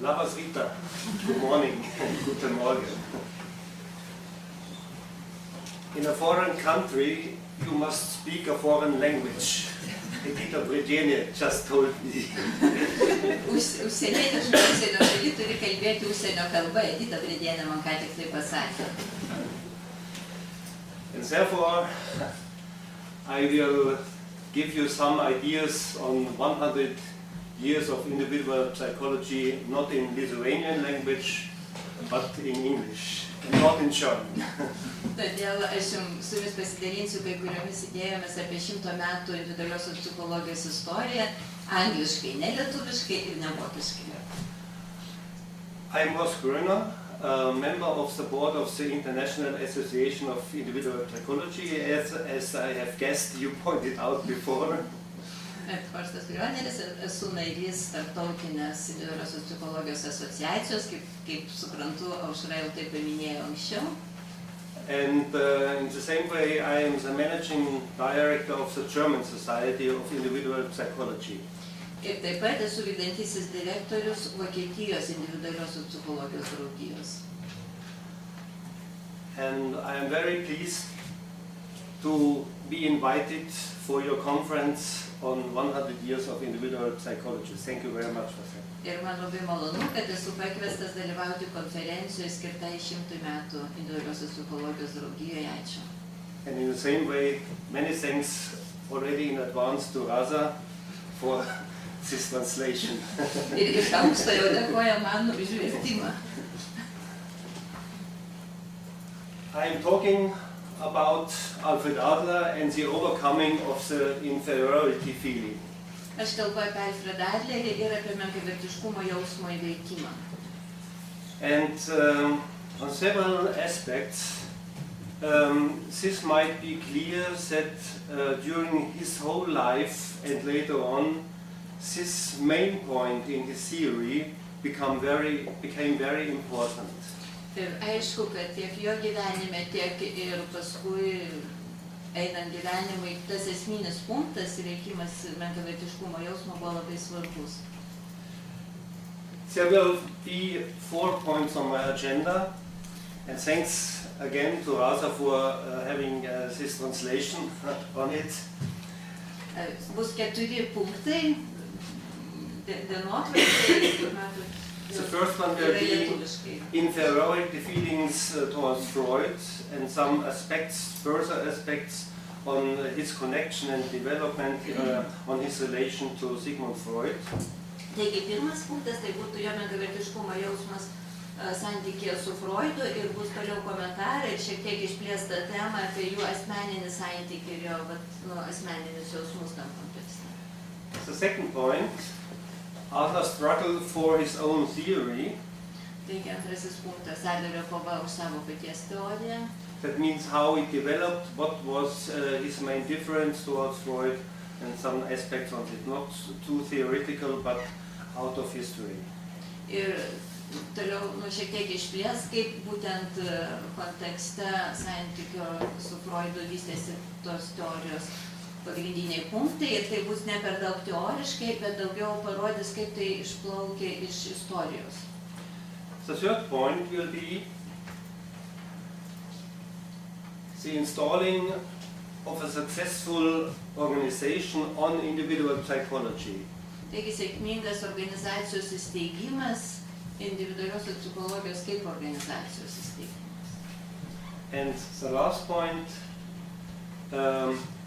Labas rytas. Good morning. Guten Morgen. In a foreign country, you must speak a foreign language. Edita Virginia just told me. Užsienietė užsienio šaly turi kalbėti užsienio kalba, Edita Virginia man ką tik tai pasakė. And therefore, I will give you some ideas on 100 years of individual psychology, not in Lithuanian language, but in English, and not in German. Todėl aš su jumis pasidalinsiu kai kuriomis idėjomis apie 100 metų individualiosios psichologijos istoriją, angliškai, ne lietuviškai ir ne vokiškai. I am Horst Groener, a member of the board of the International Association of Individual Psychology, as I have guessed, you pointed out before. Horstas Groeneris, esu narys tarptautinės individualiosios psichologijos asociacijos, kaip suprantu, Aušra jau tai paminėjo anksčiau. And in the same way, I am the managing director of the German Society of Individual Psychology. Ir taip pat esu vykdantysis direktorius Vokietijos individualiosios psichologijos draugijos. And I am very pleased to be invited for your conference on 100 years of individual psychology. Thank you very much for that. Ir man labai malonu, kad esu pakviestas dalyvauti konferencijoje skirtai 100 metų individualiosios psichologijos draugijoje. Ačiū. And in the same way, many thanks already in advance to Raza for this translation. Ir iš anksto jau dėkoja man už vertimą. I am talking about Alfred Adler and the overcoming of the inferiority feeling. Aš kalbu apie Alfredą Adlerį ir apie menkavertiškumo jausmo įveikimą. And on several aspects, this might be clear that during his whole life and later on, this main point in his theory became very important. Ir aišku, kad tiek jo gyvenime, tiek ir paskui einant gyvenimui, tas esminis punktas, įveikimas menkavertiškumo jausmo, buvo labai svarbus. There will be 4 points on my agenda, and thanks again to Raza for having this translation on it. Bus 4 punktai, dienotvarkėje. The first one will be inferiority feelings towards Freud and some aspects, further aspects on his connection and development on his relation to Sigmund Freud. Taigi, pirmas punktas tai būtų jo menkavertiškumo jausmas santykėje su Freudu ir bus toliau komentarai ir šiek tiek išplėsta tema apie jų asmeninį santykį ir jo asmeninius jausmus tam kontekste. The second point, Adler struggled for his own theory. Taigi, antrasis punktas, Adlerio kova už savo paties teoriją. That means how he developed, what was his main difference towards Freud, and some aspects of it, not too theoretical, but out of history. Ir toliau šiek tiek išplės, kaip būtent kontekste santykio su Freudu vystėsi tos teorijos pagrindiniai punktai, ir tai bus ne per daug teoriškai, bet daugiau parodys, kaip tai išplaukė iš istorijos. The third point will be the installing of a successful organization on individual psychology. Taigi, sėkmingas organizacijos įsteigimas, individualiosios psichologijos kaip organizacijos įsteigimas. And the last point,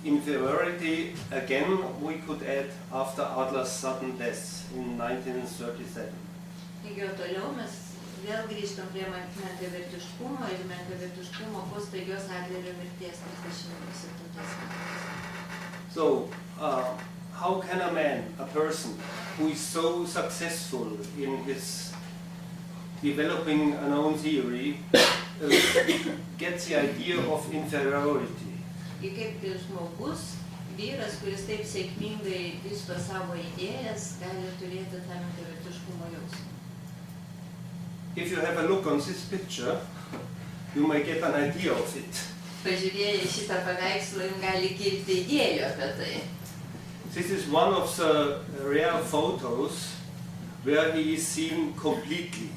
inferiority, again we could add after Adler's sudden death in 1937. Taigi, toliau mes vėl grįžtam prie menkavertiškumo ir menkavertiškumo po staigios Adlerio mirties 1937 metais. So, how can a man, a person who is so successful in his developing an own theory, get the idea of inferiority? Ir kaip žmogus, vyras, kuris taip sėkmingai vysto savo idėjas, gali turėti tą menkavertiškumo jausmą. If you have a look on this picture, you may get an idea of it. Pažiūrėję šitą paveikslą, jums gali kilti idėjų apie tai. This is one of the rare photos where he is seen completely.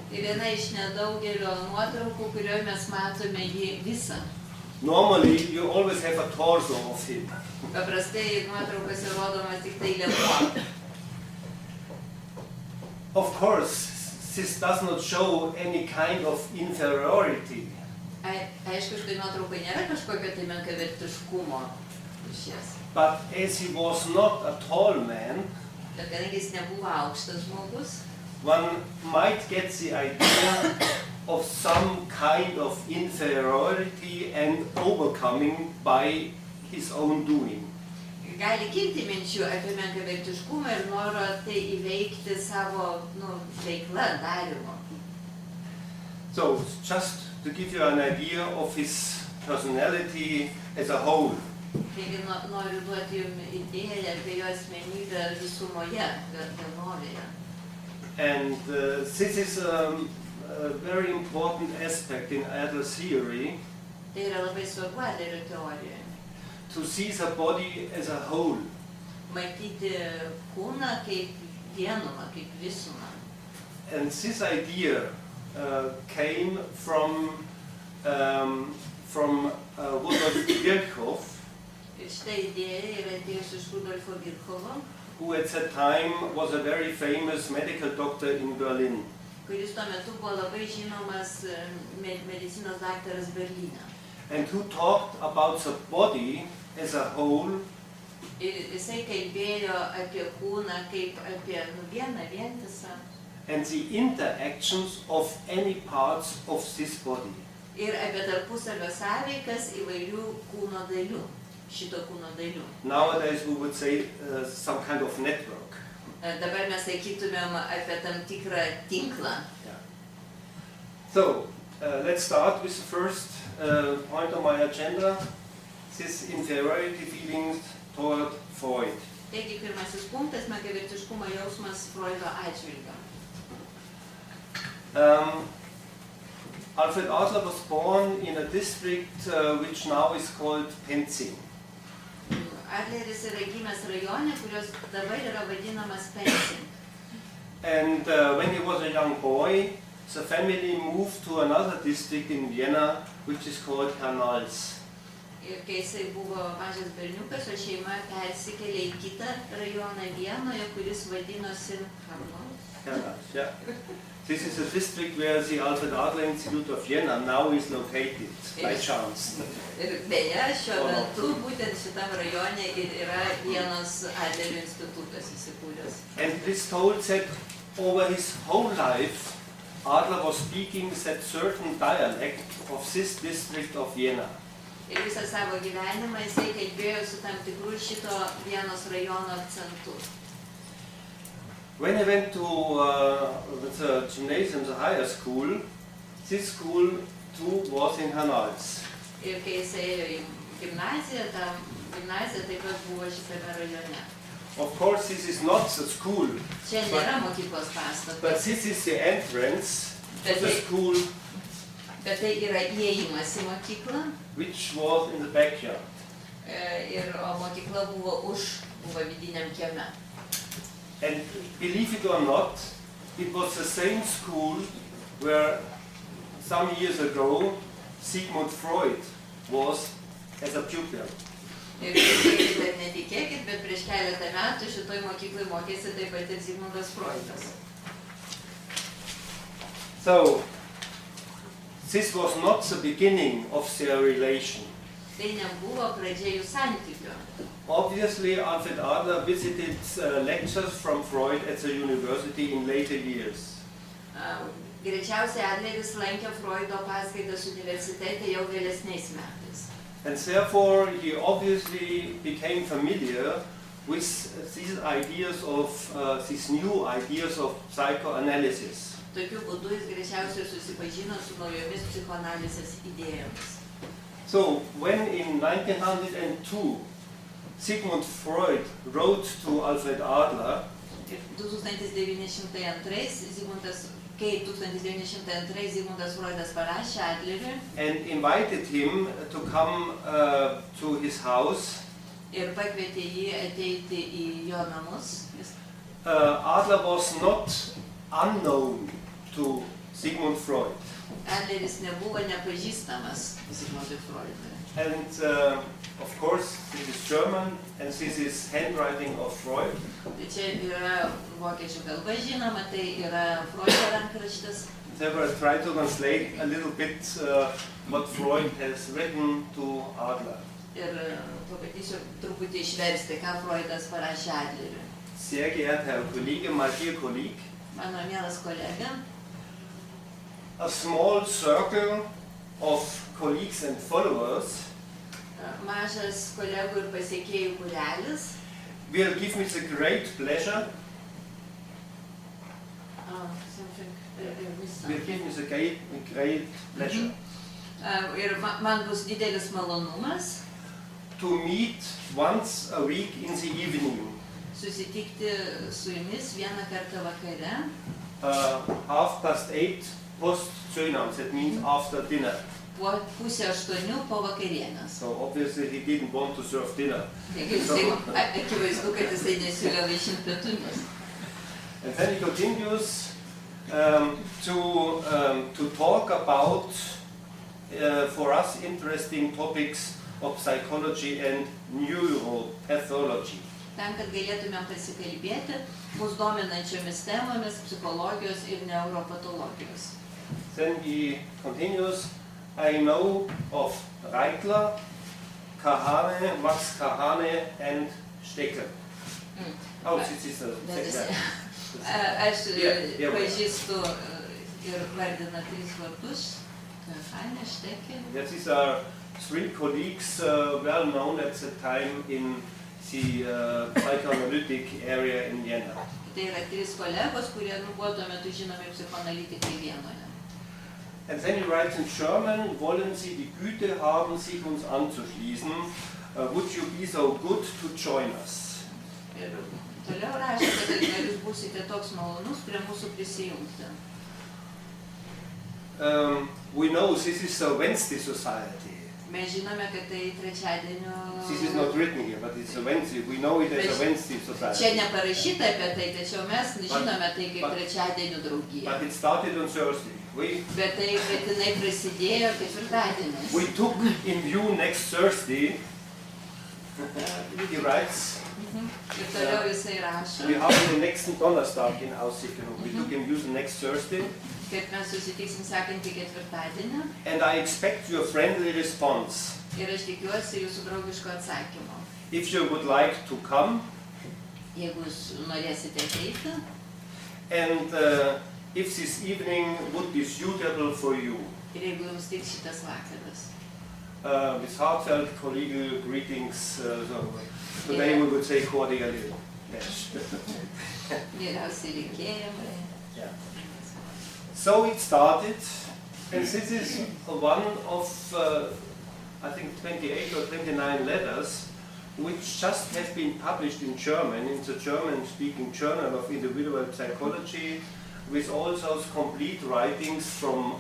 Tai viena iš nedaugelio nuotraukų, kurioje mes matome jį visą. Normally, you always have a torso of him. Paprastai nuotraukose rodomas tik tai liemuo. Of course, this does not show any kind of inferiority. Aišku, štai nuotraukai nėra kažkokio tai menkavertiškumo rūšies. But as he was not a tall man, Bet kadangi jis nebuvo aukštas žmogus, one might get the idea of some kind of inferiority and overcoming by his own doing. gali kilti minčių apie menkavertiškumą ir norą tai įveikti savo veikla, darymu. So, just to give you an idea of his personality as a whole. Taigi noriu duoti jums idėją apie jo asmenybę visumoje, vienovėje. And this is a very important aspect in Adler theory. Tai yra labai svarbu Adlerio teorijoje. To see the body as a whole. Matyti kūną kaip vienumą, kaip visumą. And this idea came from Rudolf Virchow, Šitą idėją yra atėjus iš Rudolfo Virchovo, who at that time was a very famous medical doctor in Berlin. kuris tuo metu buvo labai žinomas medicinos daktaras Berlyne. And who talked about the body as a whole. Ir jisai kalbėjo apie kūną kaip apie vieną vientisą. And the interactions of any parts of this body. Ir apie tarpusavio sąveikas įvairių kūno dalių, šito kūno dalių. Nowadays we would say some kind of network. Dabar mes sakytumėm apie tam tikrą tinklą. Yeah. So, let's start with the first point on my agenda. This inferiority feelings toward Freud. Taigi pirmasis punktas - menkavertiškumo jausmas Freudo atžvilgiu. Alfred Adler was born in a district which now is called Penzing. Adleris yra gimęs rajone, kurios dabar yra vadinamas Penzing. And when he was a young boy, the family moved to another district in Vienna which is called Hernals. Ir kai jisai buvo mažas berniukas, o šeima persikėlė į kitą rajoną Vienoje, kuris vadinosi Hernals, yeah. This is a district where the Alfred Adler Institute of Vienna now is located, by chance. Ir beje, šiuo metu būtent šitam rajone ir yra Vienos Adlerio institutas įsikūręs. And it is told that over his whole life, Adler was speaking that certain dialect of this district of Vienna. Ir visą savo gyvenimą jisai kalbėjo su tam tikrų šito Vienos rajono akcentu. When I went to the gymnasium, the higher school, this school too was in Hernals. Ir kai jisai ėjo į gimnaziją, ta gimnazija taip pat buvo šitame rajone. Of course, this is not the school, Čia nėra mokyklos pastatas, but this is the entrance to the school, bet tai yra įėjimas į mokyklą. which was in the backyard. O mokykla buvo vidiniam kieme. And believe it or not, it was the same school where some years ago Sigmund Freud was as a pupil. Ir netikėkit, bet prieš keletą metų šitoj mokyklai mokėsi taip pat ir Zigmundas Freudas. So, this was not the beginning of their relation. Tai nebuvo pradžia jų santykių. Obviously, Alfred Adler visited lectures from Freud at the university in later years. Greičiausiai Adleris lankė Freudo paskaitas universitete jau vėlesniais metais. And therefore, he obviously became familiar with these ideas of, these new ideas of psychoanalysis. Tokiu būdu jis greičiausiai susipažino su naujomis psichoanalizės idėjomis. So, when in 1902 Sigmund Freud wrote to Alfred Adler, kai 1902 Zigmundas Freudas parašė Adleriui and invited him to come to his house, ir pakvietė jį ateiti į jo namus, Adler was not unknown to Sigmund Freud. Adleris nebuvo nepažįstamas Sigmundui Freudui. And of course, this is German, and this is handwriting of Freud. Tai čia yra vokiečių kalba žinoma, tai yra Freudo rankraštis. They will try to translate a little bit what Freud has written to Adler. Ir pabandysiu truputį išversti, ką Freudas parašė Adleriui. Sehr geehrter Herr Kollege, my dear colleague, Mano mielas kolega, a small circle of colleagues and followers mažas kolegų ir pasiekėjų būrelis, will give me the great pleasure, will give me the great pleasure ir man bus didelis malonumas to meet once a week in the evening, susitikti su jumis vieną kartą vakare, 8:30 post-Zönam, that means after dinner. po 7:30 po vakarienės. So obviously he didn't want to serve dinner. Akivaizdu, kad jisai nesiūlė vaišinti pietumis. And then he continues to talk about for us interesting topics of psychology and neuropathology. Tam, kad galėtumėm pasikalbėti mus dominančiomis temomis psichologijos ir neuropatologijos. Then he continues, I know of Reitler, Kahane, Max Kahane and Steckel. Oh, this is the Aš pažįstu ir vardina 3 vardus. Kahane, Steckel. Yes, these are 3 colleagues well known at the time in the psychoanalytic area in Vienna. Tai yra 3 kolegos, kurie buvo tuo metu žinomi psichoanalitikai Vienoje. And then he writes in German, wollen Sie die Güte haben, sich uns anzuschließen? Would you be so good to join us? Ir toliau rašė, kad jūs būsite toks malonus prie mūsų prisijungti. We know this is a Wednesday society. Mes žinome, kad tai trečiadienio... This is not written here, but it's a Wednesday. We know it as a Wednesday society. Čia neparašyta apie tai, tačiau mes žinome tai kaip trečiadienio draugija. But it started on Thursday. Bet jinai prasidėjo ketvirtadieniais. We took in view next Thursday, he writes, Ir toliau jisai rašo, wir haben den nächsten Donnerstag in Aussicht genommen. We took in view the next Thursday. kad mes susitiksim sekantį ketvirtadienį. And I expect your friendly response. Ir aš tikiuosi jūsų draugiško atsakymo. If you would like to come, Jeigu jūs norėsite ateiti, and if this evening would be suitable for you. ir jeigu jums tiks šitas vakaras. With heartfelt collegial greetings, today we would say cordially. Yes. Geriausi linkėjimai. Yeah. So it started, and this is one of, I think, 28 or 29 letters, which just have been published in German, in the German-speaking Journal of Individual Psychology, with all those complete writings from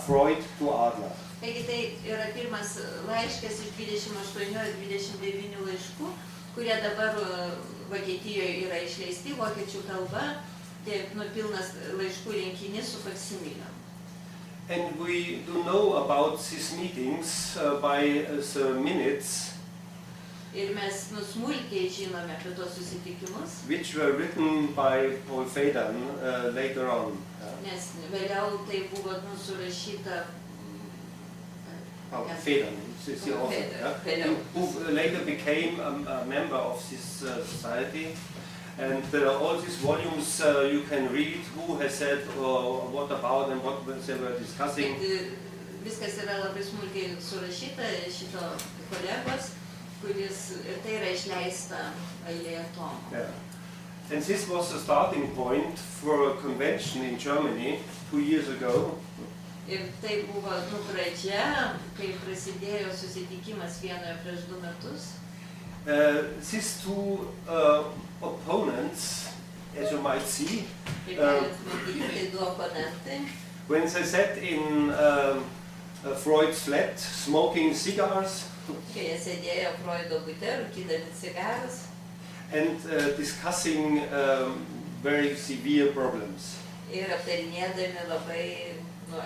Freud to Adler. Taigi tai yra pirmas laiškas iš 28 ir 29 laiškų, kurie dabar Vokietijoje yra išleisti vokiečių kalba, tai pilnas laiškų rinkinys su faksimiliu. And we do know about these meetings by the minutes, Ir mes smulkiai žinome apie tos susitikimus, which were written by Paul Federn later on. nes vėliau tai buvo surašyta Federn, is the author, who later became a member of this society. And all these volumes you can read who has said what about and what they were discussing. Viskas yra labai smulkiai surašyta šito kolegos, kuris ir tai yra išleista eilėje tomų. And this was the starting point for a convention in Germany 2 years ago. Ir tai buvo pradžia, kai prasidėjo susitikimas Vienoje prieš 2 metus. These 2 opponents, as you might see, when they sat in Freud's flat smoking cigars, kai jie sėdėjo Freudo bute, rūkydami cigarus, and discussing very severe problems. Ir aptarinėdami labai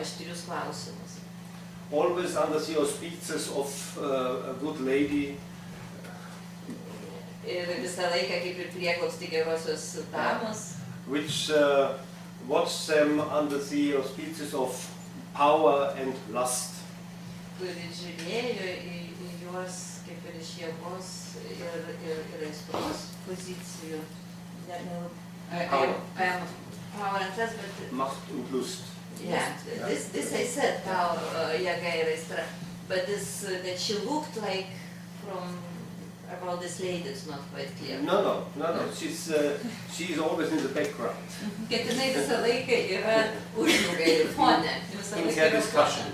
aštrius klausimus. Always under the auspices of a good lady. Ir visą laiką kaip ir prieglobsti gerosios damos. Which watch them under the auspices of power and lust. Kuri žiūrėjo į juos kaip ir iš jėgos ir aistros pozicijų. Power and lust, but Macht und Lust. yeah, this I said, power, jėga ir aistra. But this that she looked like from about this lady, it's not quite clear. No. She's always in the background. Kad jinai visą laiką yra užnugarį fone. In their discussion.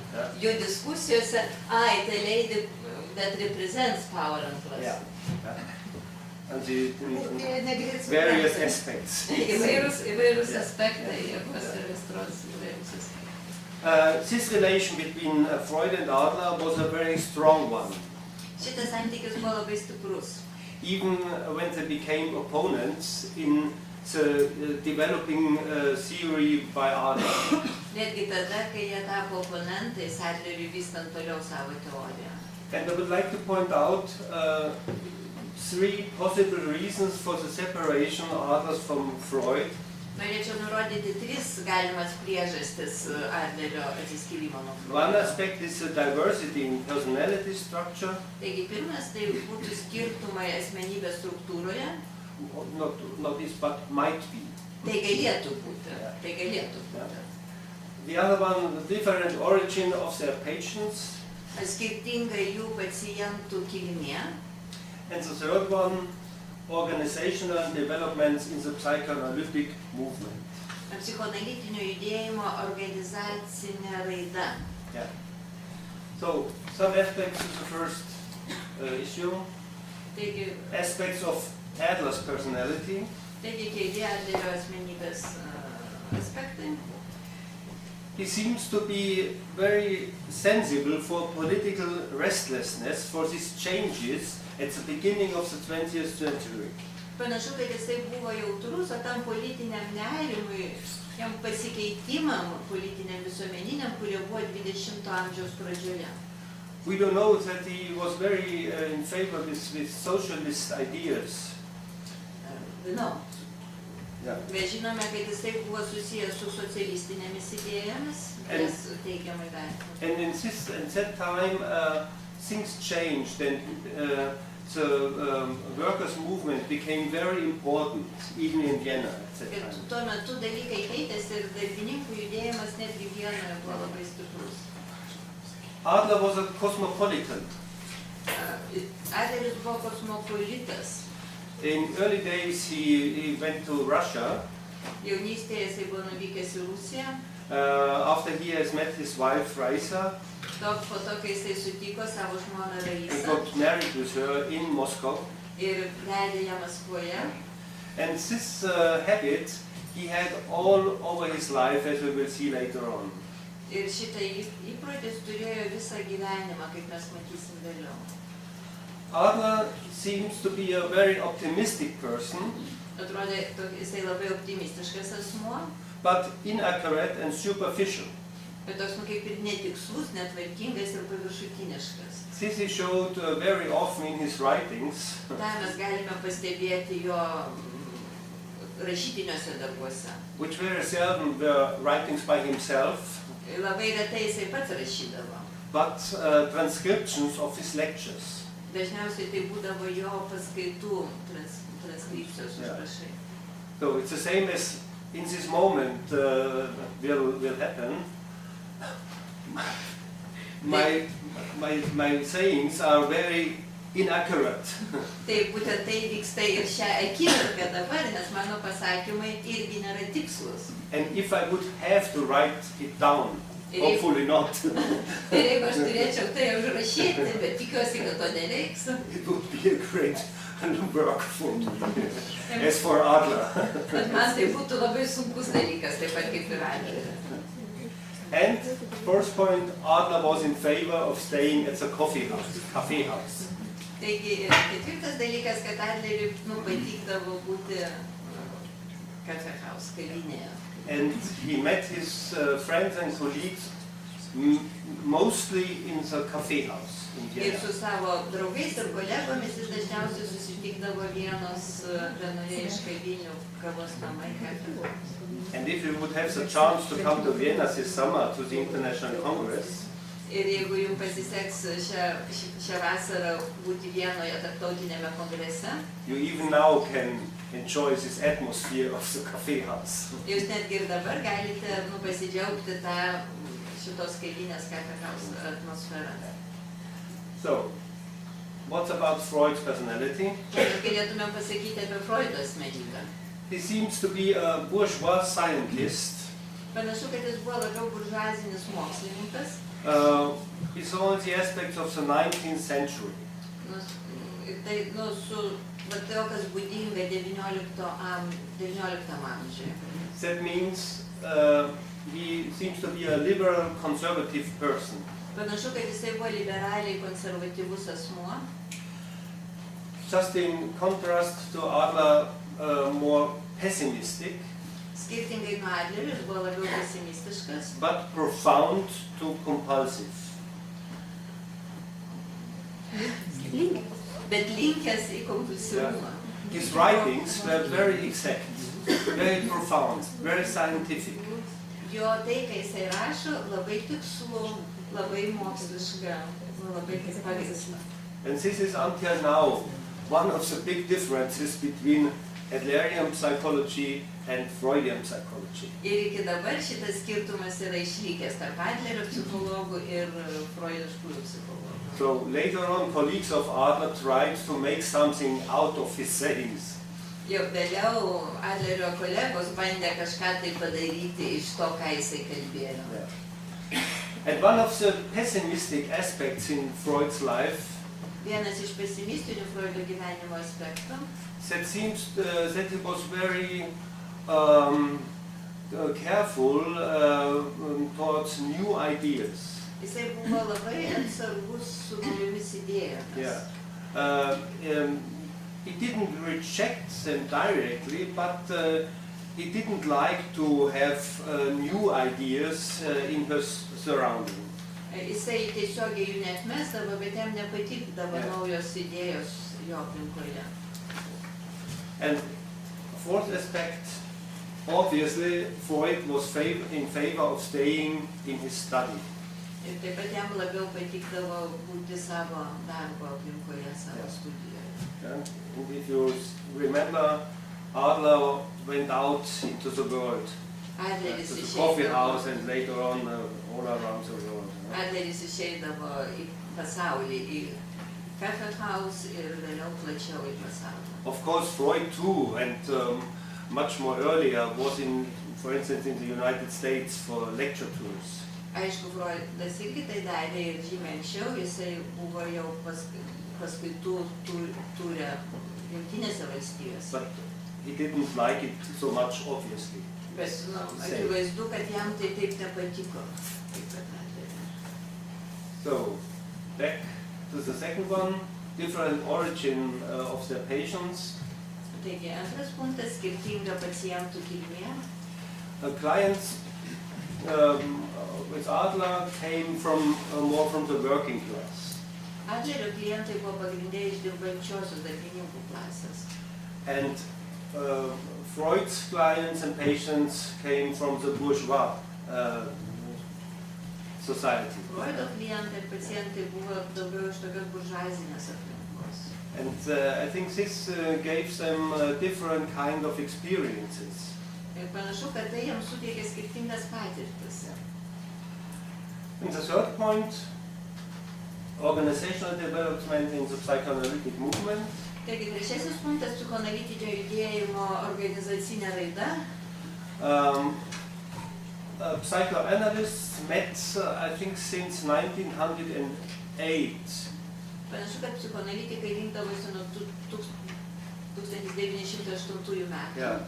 Jų diskusijose, the lady that represents power and lust. Yeah. And the various aspects. Įvairūs aspektai, jėgos ir aistros įvairūs aspektai. This relation between Freud and Adler was a very strong one. Šitas santykis buvo labai stiprus. Even when they became opponents in the developing theory by Adler. Netgi tada, kai jie tapo oponentais Adleriui vystant toliau savo teoriją. And I would like to point out three possible reasons for the separation of Adler from Freud. Norėčiau nurodyti tris galimas priežastis Adlerio atsiskyrimo nuo Freudo. One aspect is the diversity in personality structure. Taigi pirmas, tai būtų skirtumai asmenybės struktūroje. Not this, but might be. Tai galėtų būti. Tai galėtų būti. The other one, the different origin of their patients. Skirtinga jų pacientų kilmė. And the third one, organizational developments in the psychoanalytic movement. Psichoanalitinio judėjimo organizacinė raida. Yeah. So, some aspects of the first issue. Taigi, aspects of Adler's personality. Taigi, keli Adlerio asmenybės aspektai. He seems to be very sensible for political restlessness, for these changes at the beginning of the 20th century. Panašu, kad jisai buvo jautrus, o tam politiniam nerimui, jam pasikeitimam politiniam visuomeniniam, kurie buvo 20-ojo amžiaus pradžioje. We don't know that he was very in favor with socialist ideas. No. Yeah. Mes žinome, kad jisai buvo susijęs su socialistinėmis idėjomis, kurias teigiamai vertino. And in that time things changed and the workers' movement became very important, even in Vienna at that Ir time. tuo metu dalykai keitėsi ir darbininkų judėjimas netgi Vienoje buvo labai stiprus. Adler was a cosmopolitan. Adleris buvo kosmopolitas. In early days he went to Russia. Jaunystėje jisai buvo nuvykęs į Rusiją. After he has met his wife Raisa. Po to, kai jisai sutiko savo žmoną And Raisą. got married with her in Moscow. Ir vedė ją Maskvoje. And this habit he had all over his life, as we will see later on. Ir šitą įprotis turėjo visą gyvenimą, kaip mes matysim vėliau. Adler seems to be a very optimistic person, Atrodė, jisai labai optimistiškas asmuo, but inaccurate and superficial. bet toks kaip ir netikslus, netvarkingas ir paviršutiniškas. This he showed very often in his writings. Ta mes galime pastebėti jo rašytiniuose darbuose. Which very seldom were writings by himself, Labai retai jisai pats rašydavo. but transcriptions of his lectures. Dažniausiai tai būdavo jo paskaitų transkripcijos užrašai. So it's the same as in this moment will happen. My sayings are very inaccurate. Tai būtent tai vyksta ir šią akimirką dabar, nes mano pasakymai irgi nėra tikslus. And if I would have to write it down, hopefully not, Ir jeigu aš turėčiau tai užrašyti, bet tikiuosi, kad to nereiks. it would be a great work for me, as for Adler. Bet man tai būtų labai sunkus dalykas, taip pat kaip ir Adleris. And first point, Adler was in favor of staying at the cafe house. Taigi, ketvirtas dalykas, kad Adleriui patikdavo būti Kaffeehaus kavinėje. And he met his friends and colleagues mostly in the cafe house in Ir Vienna. su savo draugais ir kolegomis jis dažniausiai susitikdavo vienoje iš kavinių kavos namai Kaffeehaus. And if you would have the chance to come to Vienna this summer to the International Congress, Ir jeigu jums pasiseks šią vasarą būti Vienoje tarptautinėme kongrese, you even now can enjoy this atmosphere of the cafe house. jūs netgi ir dabar galite pasidžiaugti tą šitos kavinės Kaffeehaus atmosferą. So, what about Freud's personality? Galėtumėm pasakyti apie Freudo asmenybę. He seems to be a bourgeois scientist. Panašu, kad jis buvo labiau buržuazinis mokslininkas. He saw the aspects of the 19th century. Tai su to, kas būdinga 19 amžiuje. That means he seems to be a liberal conservative person. Panašu, kad jisai buvo liberaliai konservatyvus asmuo. Just in contrast to Adler, more pessimistic, Skirtingai nuo Adlerio, jis buvo labiau pesimistiškas, but profound to compulsive. bet linkęs į kompulsyvumą. His writings were very exact, very profound, very scientific. Jo tai, kai jisai rašo, labai tikslu, labai moksliška, labai pagrįsta. And this is until now one of the big differences between Adlerian psychology and Freudian psychology. Ir iki dabar šitas skirtumas yra išlikęs tarp Adlerio psichologų ir freudiškųjų psichologų. So later on, colleagues of Adler tried to make something out of his sayings. Jau vėliau Adlerio kolegos bandė kažką tai padaryti iš to, ką jisai kalbėjo. Yeah. And one of the pessimistic aspects in Freud's life Vienas iš pesimistinių Freudo gyvenimo aspektų, that seems that he was very careful towards new ideas. jisai buvo labai atsargus su naujomis idėjomis. Yeah. He didn't reject them directly, but he didn't like to have new ideas in his surrounding. Jisai tiesiogiai jų neatmesdavo, bet jam nepatikdavo naujos idėjos jo aplinkoje. And fourth aspect, obviously, Freud was in favor of staying in his study. Ir taip pat jam labiau patikdavo būti savo darbo aplinkoje, savo studijoje. Yeah. And if you remember, Adler went out into the world, Adleris to the coffee house išeidavo, and later on all around the world. Adleris išeidavo į pasaulį, į Kaffeehaus ir vėliau plačiau į pasaulį. Of course, Freud too, and much more earlier, was for instance, in the United States for lecture tours. Aišku, Freudas irgi tai darė ir žymiai anksčiau, jisai buvo jau paskaitų turė Jungtinėse valstijose. But he didn't like it so much, obviously. Bet akivaizdu, kad jam tai taip nepatiko. Taip pat Adlerio. So, back to the second one, different origin of their patients. Taigi, antras punktas, skirtinga pacientų kilmė. Clients with Adler came from more from the working class. Adlerio klientai buvo pagrindė iš dirbančiosios darbininkų klasės. And Freud's clients and patients came from the bourgeois society. Freudo klientai ir pacientai buvo daugiau iš tokios buržuazinės aplinkos. And I think this gave them different kind of experiences. Ir panašu, kad tai jiems suteikė skirtingas patirtis. And the third point, organizational development in the psychoanalytic movement. Taigi, trečiasis punktas, psichoanalitinio judėjimo organizacinė raida. Psychoanalysts met, I think, since 1908. Panašu, kad psichoanalitikai rinkdavosi nuo 1908 metų. Yeah.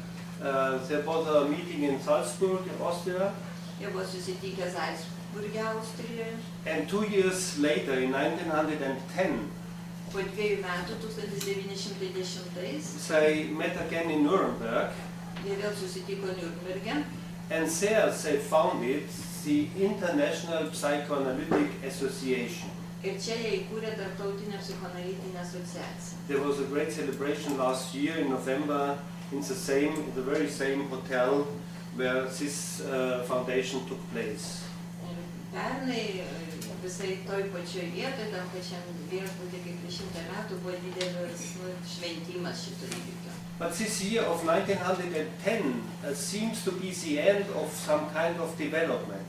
There was a meeting in Salzburg, in Austria. Jie buvo susitikę Salzburge, Austrijoje. And 2 years later, in 1910, Po 2 metų, 1910, they met again in Nuremberg, jie vėl susitiko Niurnberge and there they founded the International Psychoanalytic Association. ir čia jie įkūrė Tarptautinę psichoanalitinę asociaciją. There was a great celebration last year in November in the very same hotel where this foundation took place. Ir pernai visai toj pačioj vietoj, tam pačiam viešbutį kaip prieš 100 metų buvo didelis šventimas šito įvykio. But this year of 1910 seems to be the end of some kind of development.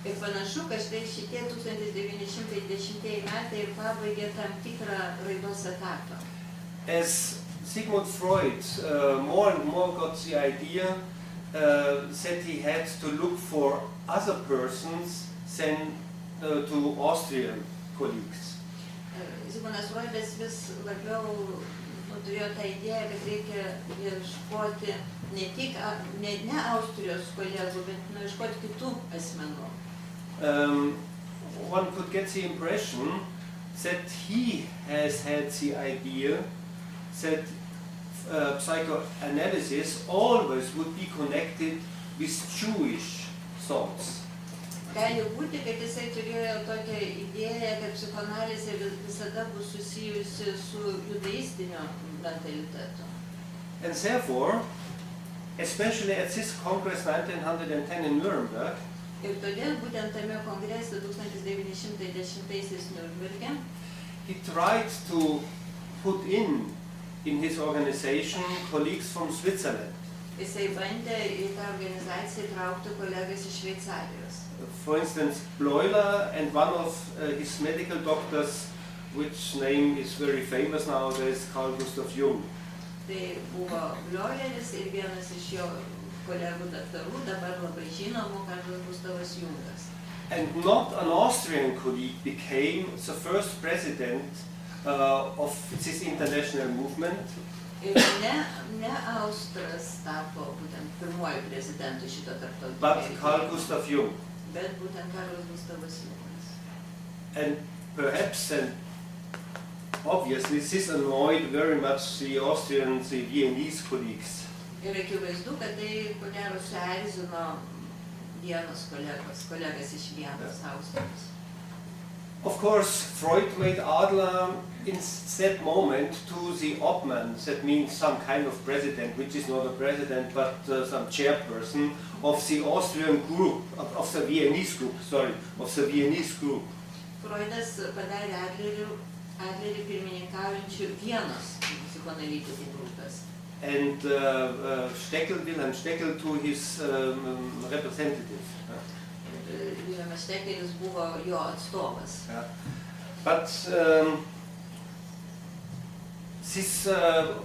Ir panašu, kad štai šitie 1910 metai ir pabaigė tam tikrą raidos etapą. As Sigmund Freud more and more got the idea that he had to look for other persons than to Austrian colleagues. Zigmundas Froidas vis labiau turėjo tą idėją, kad reikia ieškoti ne Austrijos kolegų, bet ieškoti kitų asmenų. One could get the impression that he has had the idea that psychoanalysis always would be connected with Jewish thoughts. Gali būti, kad jisai turėjo tokią idėją, kad psichoanalizė visada bus susijusi su judaistiniu mentalitetu. And therefore, especially at this Congress 1910 in Nuremberg, Ir todėl būtent tame kongrese 1910 Niurnberge he tried to put in his organization colleagues from Switzerland. jisai bandė į tą organizaciją įtraukti kolegas iš Šveicarijos. For instance, Bleuler and one of his medical doctors, which name is very famous nowadays, Carl Gustav Jung. Tai buvo Bleuleris ir vienas iš jo kolegų daktarų, dabar labai žinomų, Karlas Gustavas Jungas. And not an Austrian colleague became the first president of this international movement. Ir ne Austras tapo būtent pirmuoju prezidentu šito tarptautinio But Carl Gustav Jung. Bet būtent Karlas Gustavas Jungas. And perhaps and obviously this annoyed very much the Austrian, the Viennese colleagues. Ir akivaizdu, kad tai ko gero suerzino vienos kolegas iš Vienos, Austrijos. Of course, Freud made Adler in that moment to the Obmann, that means some kind of president, which is not a president but some chairperson of the Austrian group, of the Viennese group, Freudas padarė Adlerį pirmininkaujančių Vienos psichoanalitikų grupės. And Wilhelm Steckel to his representative. Wilhelmas Steckelis buvo jo atstovas. But this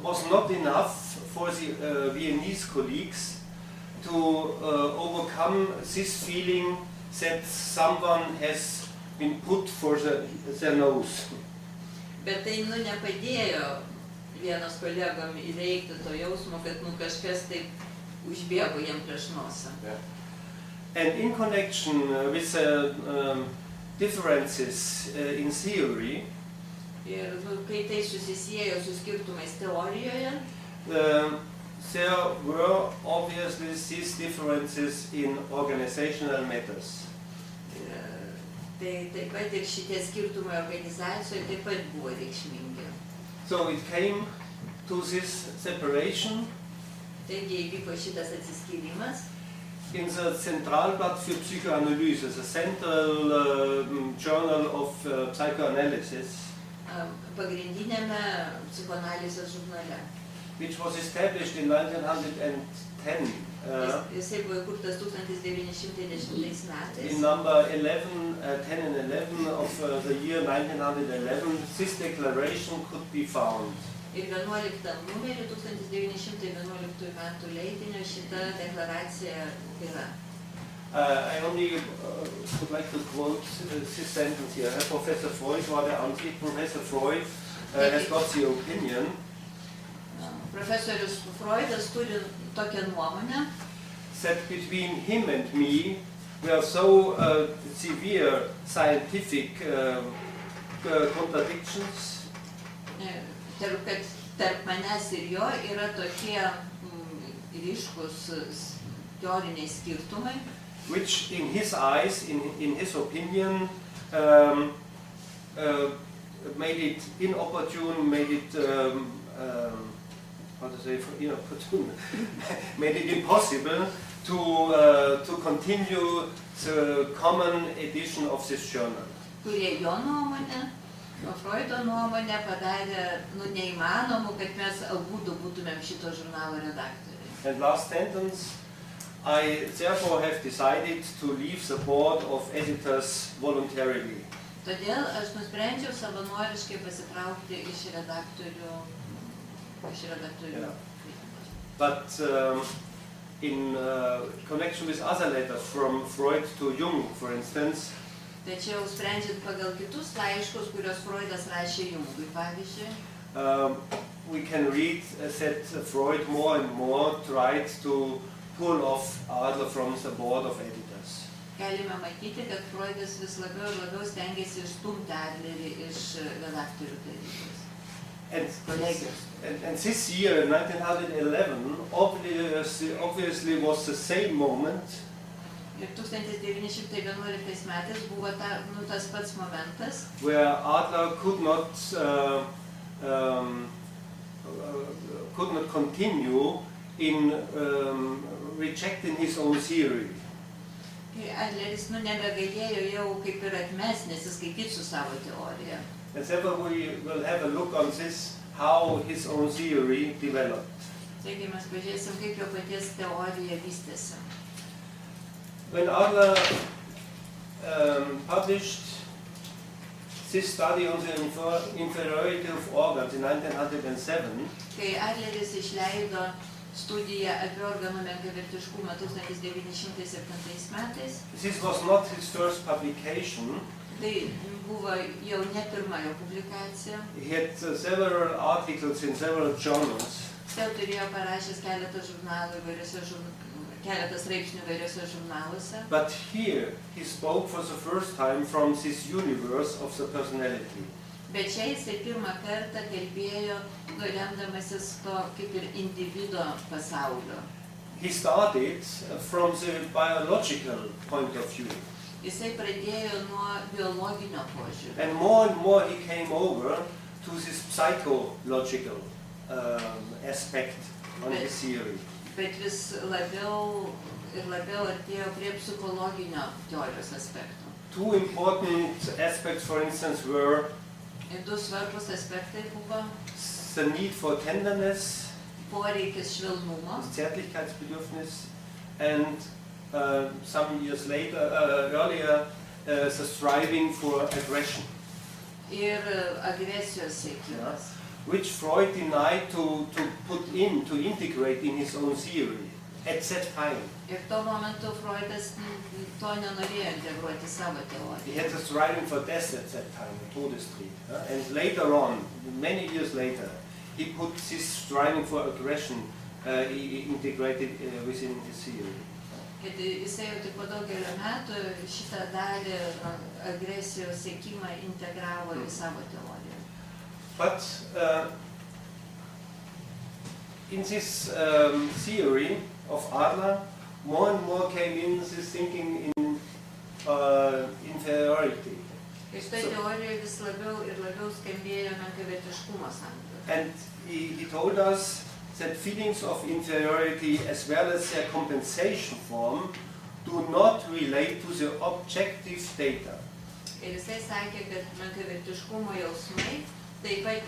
was not enough for the Viennese colleagues to overcome this feeling that someone has been put for their nose. Bet tai nepadėjo Vienos kolegom įveikti to jausmo, kad kažkas taip užbėgo jiem prieš nosą. And in connection with differences in theory, Ir kai tai susisiejo su skirtumais teorijoje, there were obviously these differences in organizational matters. Tai taip pat ir šitie skirtumai organizacijoje taip pat buvo reikšmingi. So it came to this separation. Taigi įvyko šitas atsiskyrimas. In the Zentralblatt für Psychoanalyse, the central journal of psychoanalysis, Pagrindinėme psichoanalizės žurnale. which was established in 1910. Jisai buvo įkurtas 1910 metais. In number 11, 10 and 11 of the year 1911, this declaration could be found. Ir 11 numerį 1911 metų leidinio šita deklaracija yra. I only would like to quote this sentence here. Professor Freud war der Ansicht, Professor Freud has got the opinion. Profesorius Freudas turi tokią nuomonę, that between him and me were so severe scientific contradictions kad tarp manęs ir jo yra tokie ryškus teoriniai skirtumai, which in his eyes, in his opinion, made it inopportune, made it how to say, inopportune, made it impossible to continue the common edition of this journal. Kurie jo nuomonė, Freudo nuomonė padarė neįmanomu, kad mes abu būtumėm šito žurnalo redaktoriai. And last sentence, I therefore have decided to leave the board of editors voluntarily. Todėl aš nusprendžiau savanoriškai pasitraukti iš redaktorių. Yeah. But in connection with other letters from Freud to Jung, for instance, tačiau sprendžiant pagal kitus laiškus, kuriuos Freudas rašė Jungui, pavyzdžiui, we can read that Freud more and more tried to pull off Adler from the board of editors. Galime matyti, kad Freudas vis labiau ir labiau stengiasi išstumti Adlerį iš redaktorių tarybos. And this year, 1911, obviously was the same moment. Ir 1911 metais buvo tas pats momentas, where Adler could not continue in rejecting his own theory. Adleris nebegalėjo jau kaip ir atmesti, nesiskaityti su savo teorija. And therefore we will have a look on this, how his own theory developed. Taigi mes pažiūrėsim, kaip jo paties teorija vystėsi. When Adler published this study on the inferiority of organs in 1907, kai Adleris išleido studiją apie organų menkavertiškumą 1907 metais, this was not his first publication. Tai buvo jau ne pirma jo publikacija. He had several articles in several journals. Jis turėjo parašęs keletą straipsnių įvairiuose žurnaluose. But here he spoke for the first time from this universe of the personality. Bet čia jisai pirmą kartą kalbėjo, remdamasis to kaip ir individo pasaulio. He started from the biological point of view. Jisai pradėjo nuo biologinio požiūrio. And more he came over to this psychological aspect on his theory. Bet vis labiau ir labiau artėjo prie psichologinio teorijos aspektų. Two important aspects, for instance, were Ir du svarbus aspektai buvo the need for tenderness, poreikis švelnumo, Zärtlichkeitsbedürfnis, and some years earlier, the striving for aggression, ir agresijos siekimas, which Freud denied to integrate in his own theory at that time. Ir tuo momentu Freudas to nenorėjo integruoti savo teoriją. He had the striving for death at that time, Todestrieb. And later on, many years later, he put this striving for aggression integrated within his theory. Kad jisai jau tik po daugelio metų šitą dalį agresijos siekimą integravo į savo teoriją. But in this theory of Adler, more and more came in this thinking in inferiority. Ir šitoj teorijoje vis labiau ir labiau skambėjo menkavertiškumo samprata. And he told us that feelings of inferiority as well as their compensation form do not relate to the objective data. Ir jisai sakė, kad menkavertiškumo jausmai, taip pat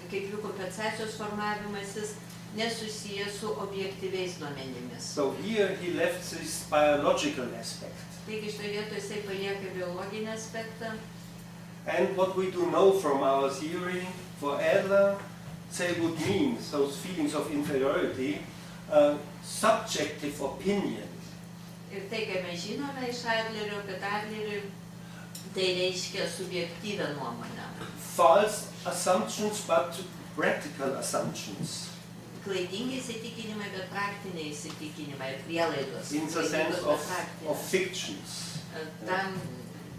kaip jų kompensacijos formavimasis, nesusijęs su objektyviais duomenimis. So here he left this biological aspect. Taigi šitoje vietoje jisai palieka biologinį aspektą. And what we do know from our theory for Adler, they would mean those feelings of inferiority, subjective opinion. Ir tai, ką mes žinome iš Adlerio, kad Adleriui tai reiškia subjektyvią nuomonę. False assumptions, but practical assumptions. Klaidingi įsitikinimai, bet praktiniai įsitikinimai ir prielaidos. In the sense of fictions.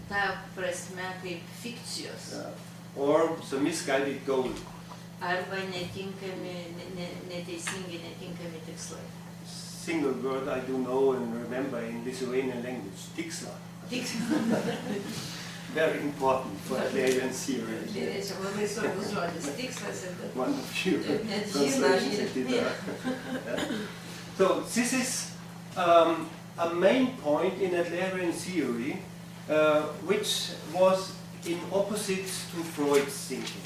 Ta prasme kaip fikcijos. or the misguided goal. Arba neteisingi, netinkami tikslai. Single word I do know and remember in Lithuanian language, tiksla. Very important for adleris theory. One of you translated it. So this is a main point in adleris theory, which was in opposite to Freud's thinking.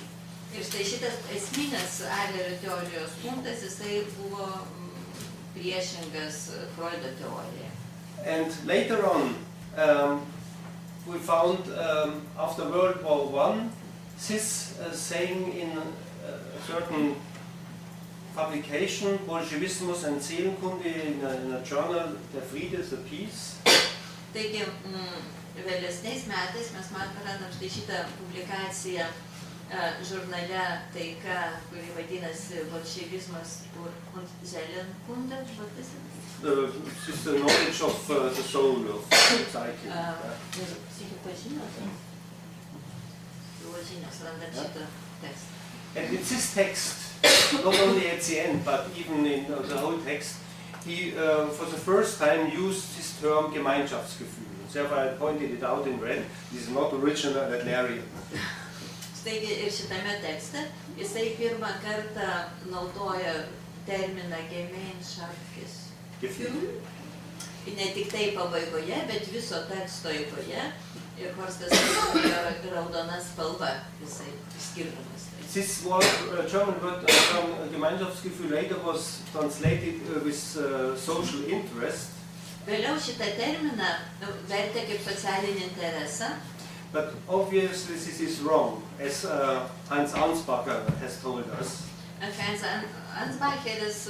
Ir štai šitas esminis Adlerio teorijos punktas, jisai buvo priešingas Freudo teorijai. And later on, we found after World War I, this saying in a certain publication, Bolschewismus and Seelenkunde, in a journal, Der Friede, the Peace. Taigi, vėlesniais metais mes randam štai šitą publikaciją žurnale Taika, kuri vadinasi Bolševizmas und Seelenkunde. This is the knowledge of the soul of psyche. And in this text, not only at the end, but even in the whole text, he for the first time used this term Gemeinschaftsgefühl. Therefore I pointed it out in red. This is not original Adlerian. Taigi ir šitame tekste jisai pirmą kartą naudoja terminą Gemeinschaftsgefühl. Ne tik tai pabaigoje, bet viso teksto eigoje. Ir Horstas raudona spalva jisai skirdamas. This word, German word Gemeinschaftsgefühl later was translated with social interest. Vėliau šitą terminą vertė kaip socialinį interesą. But obviously this is wrong, as Heinz Ansbacher has told us. Heinz Ansbacheris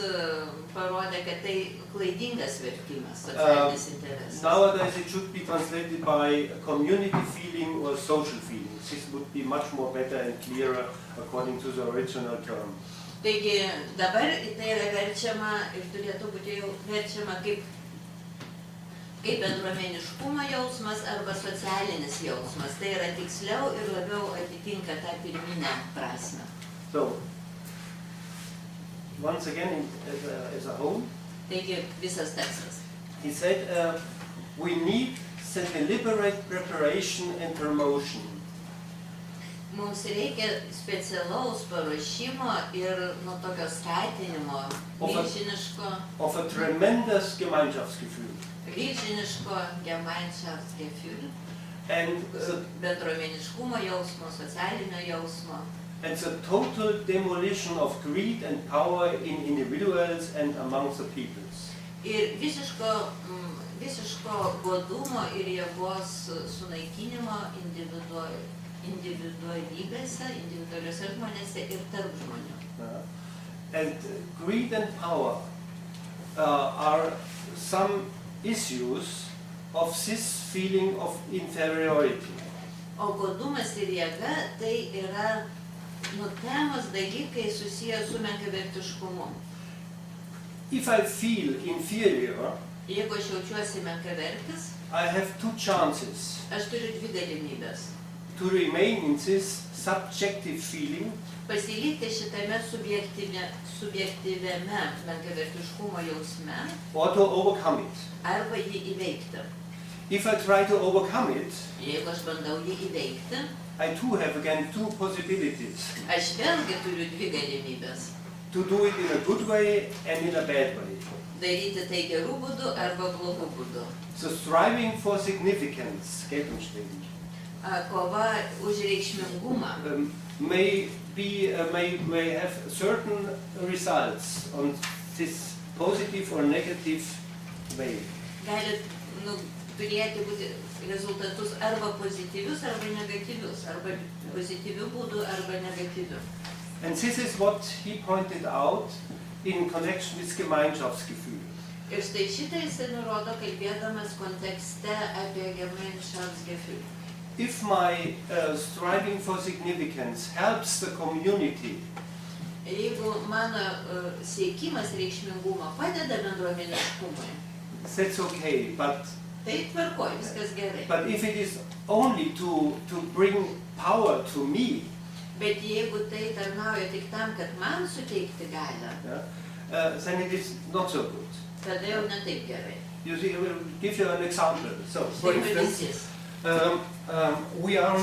parodė, kad tai klaidingas vertimas, socialinis interesas. Nowadays it should be translated by community feeling or social feeling. This would be much more better and clearer according to the original term. Taigi dabar tai yra verčiama ir turėtų būti jau verčiama kaip bendruomeniškumo jausmas arba socialinis jausmas. Tai yra tiksliau ir labiau atitinka tą pirminę prasmę. So, once again, as a whole, taigi visas tekstas. He said, we need the deliberate preparation and promotion. Mums reikia specialaus paruošimo ir tokio skatinimo, milžiniško. Of a tremendous Gemeinschaftsgefühl. Milžiniško Gemeinschaftsgefühl. And bendruomeniškumo jausmo, socialinio jausmo. And the total demolition of greed and power in individuals and amongst the peoples. Ir visiško godumo ir jėgos sunaikinimo individualiuose žmonėse ir tarp žmonių. And greed and power are some issues of this feeling of inferiority. O godumas ir jėga tai yra temos dalykai susiję su menkavertiškumu. If I feel inferior, jeigu aš jaučiuosi menkavertis, I have two chances. Aš turiu dvi galimybės. To remain in this subjective feeling. Pasilikti šitame subjektyviame menkavertiškumo jausme. Or to overcome it. Arba jį įveikti. If I try to overcome it, jeigu aš bandau jį įveikti, I too have again two possibilities. Aš vėlgi turiu dvi galimybės. To do it in a good way and in a bad way. Daryti tai gerų būdų arba blogų būdų. So striving for significance, Geltungsstreben, kova už reikšmingumą, may have certain results on this positive or negative way. Gali turėti būti rezultatus arba pozityvius, arba negatyvius, arba pozityvių būdų, arba negatyvių. And this is what he pointed out in connection with Gemeinschaftsgefühl. Ir štai šitą jisai nurodo kalbėdamas kontekste apie Gemeinschaftsgefühl. If my striving for significance helps the community, jeigu mano siekimas reikšmingumo padeda bendruomeniškumui, that's okay, but tai tvarkoj, viskas gerai. But if it is only to bring power to me, Bet jeigu tai tarnauja tik tam, kad man suteikti galią, then it is not so good. tada jau ne taip gerai. You see, I will give you an example. So, for Tai instance, pavyzdys. we are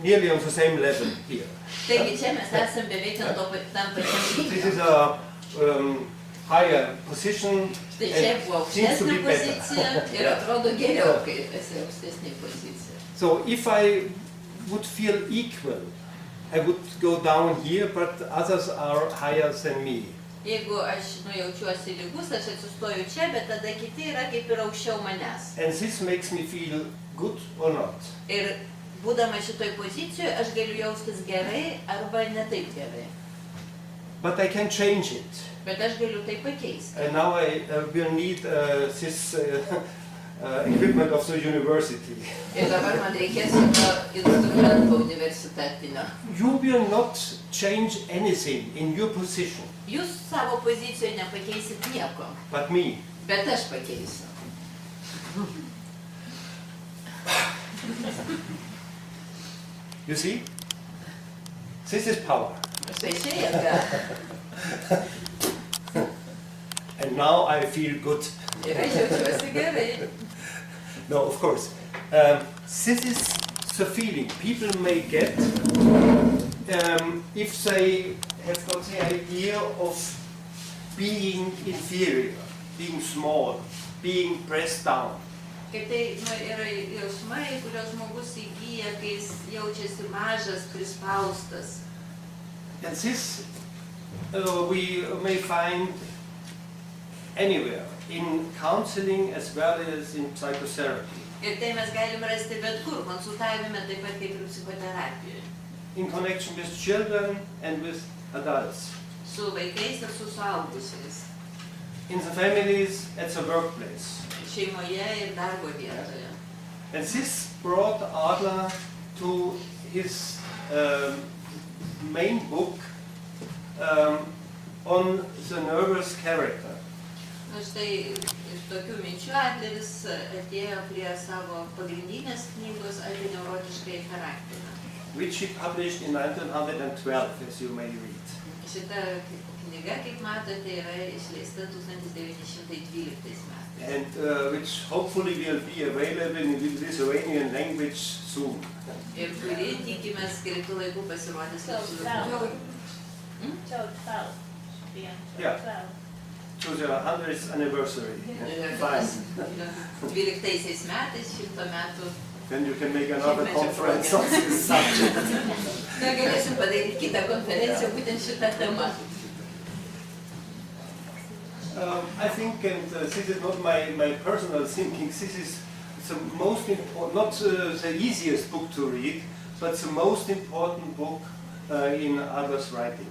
nearly on the same level here. Taigi čia mes esam beveik ant tam pačiam This is lygio. a higher position Štai čia and buvo seems to aukštesnė be better. pozicija ir atrodo geriau, kai esi aukštesnė pozicija. So if I would feel equal, I would go down here, but others are higher than me. Jeigu aš jaučiuosi lygus, aš atsistoju čia, bet tada kiti yra kaip ir aukščiau manęs. And this makes me feel good or not. Ir būdama šitoj pozicijoje, aš galiu jaustis gerai arba ne taip gerai. But I can change it. Bet aš galiu tai pakeisti. And now I will need this equipment of the university. Ir dabar man reikės šito instrumento universitetinio. You will not change anything in your position, Jūs savo pozicijoje nepakeisit nieko, but me. bet aš pakeisiu. You see? This is power. Štai čia jėga. And now I feel good. Ir aš jaučiuosi gerai. No, of course. This is the feeling people may get if they have got the idea of being inferior, being small, being pressed down. Kai tai yra jausmai, kurios žmogus įgyja, kai jis jaučiasi mažas, prispaustas. And this we may find anywhere, in counseling as well as in psychotherapy. Ir tai mes galim rasti bet kur, konsultavime taip pat kaip ir psichoterapijoje. In connection with children and with adults. Su vaikais ir su suaugusiais. In the families, at the workplace. Šeimoje ir darbo vietoje. And this brought Adler to his main book on the nervous character. Na štai iš tokių minčių Adleris atėjo prie savo pagrindinės knygos apie neurotiškai charakterį. Which he published in 1912, as you may read. Šita knyga, kaip matote, yra išleista 1912 metais. And which hopefully will be available in Lithuanian language soon. Ir kuri tikimės greitų laikų pasirodys lietuvių. Yeah. To the 100th anniversary. Fine. 12 metais, 100 metų. Then you can make another conference on this subject. Tai galėsim padaryti kitą konferenciją būtent šitą temą. I think, and this is not my personal thinking, this is the most important, not the easiest book to read, but the most important book in Adler's writing.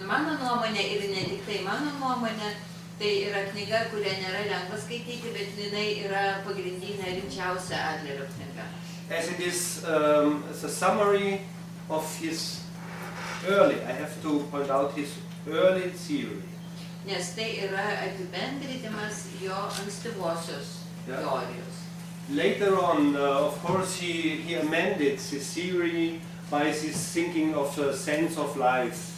Mano nuomonė ir ne tik tai mano nuomonė, tai yra knyga, kurią nėra lengva skaityti, bet jinai yra pagrindinė rimčiausia Adlerio knyga. As it is the summary of his early, I have to point out his early theory. Nes tai yra apibendrinimas jo ankstyvosios teorijos. Later on, of course, he amended this theory by this thinking of the sense of life.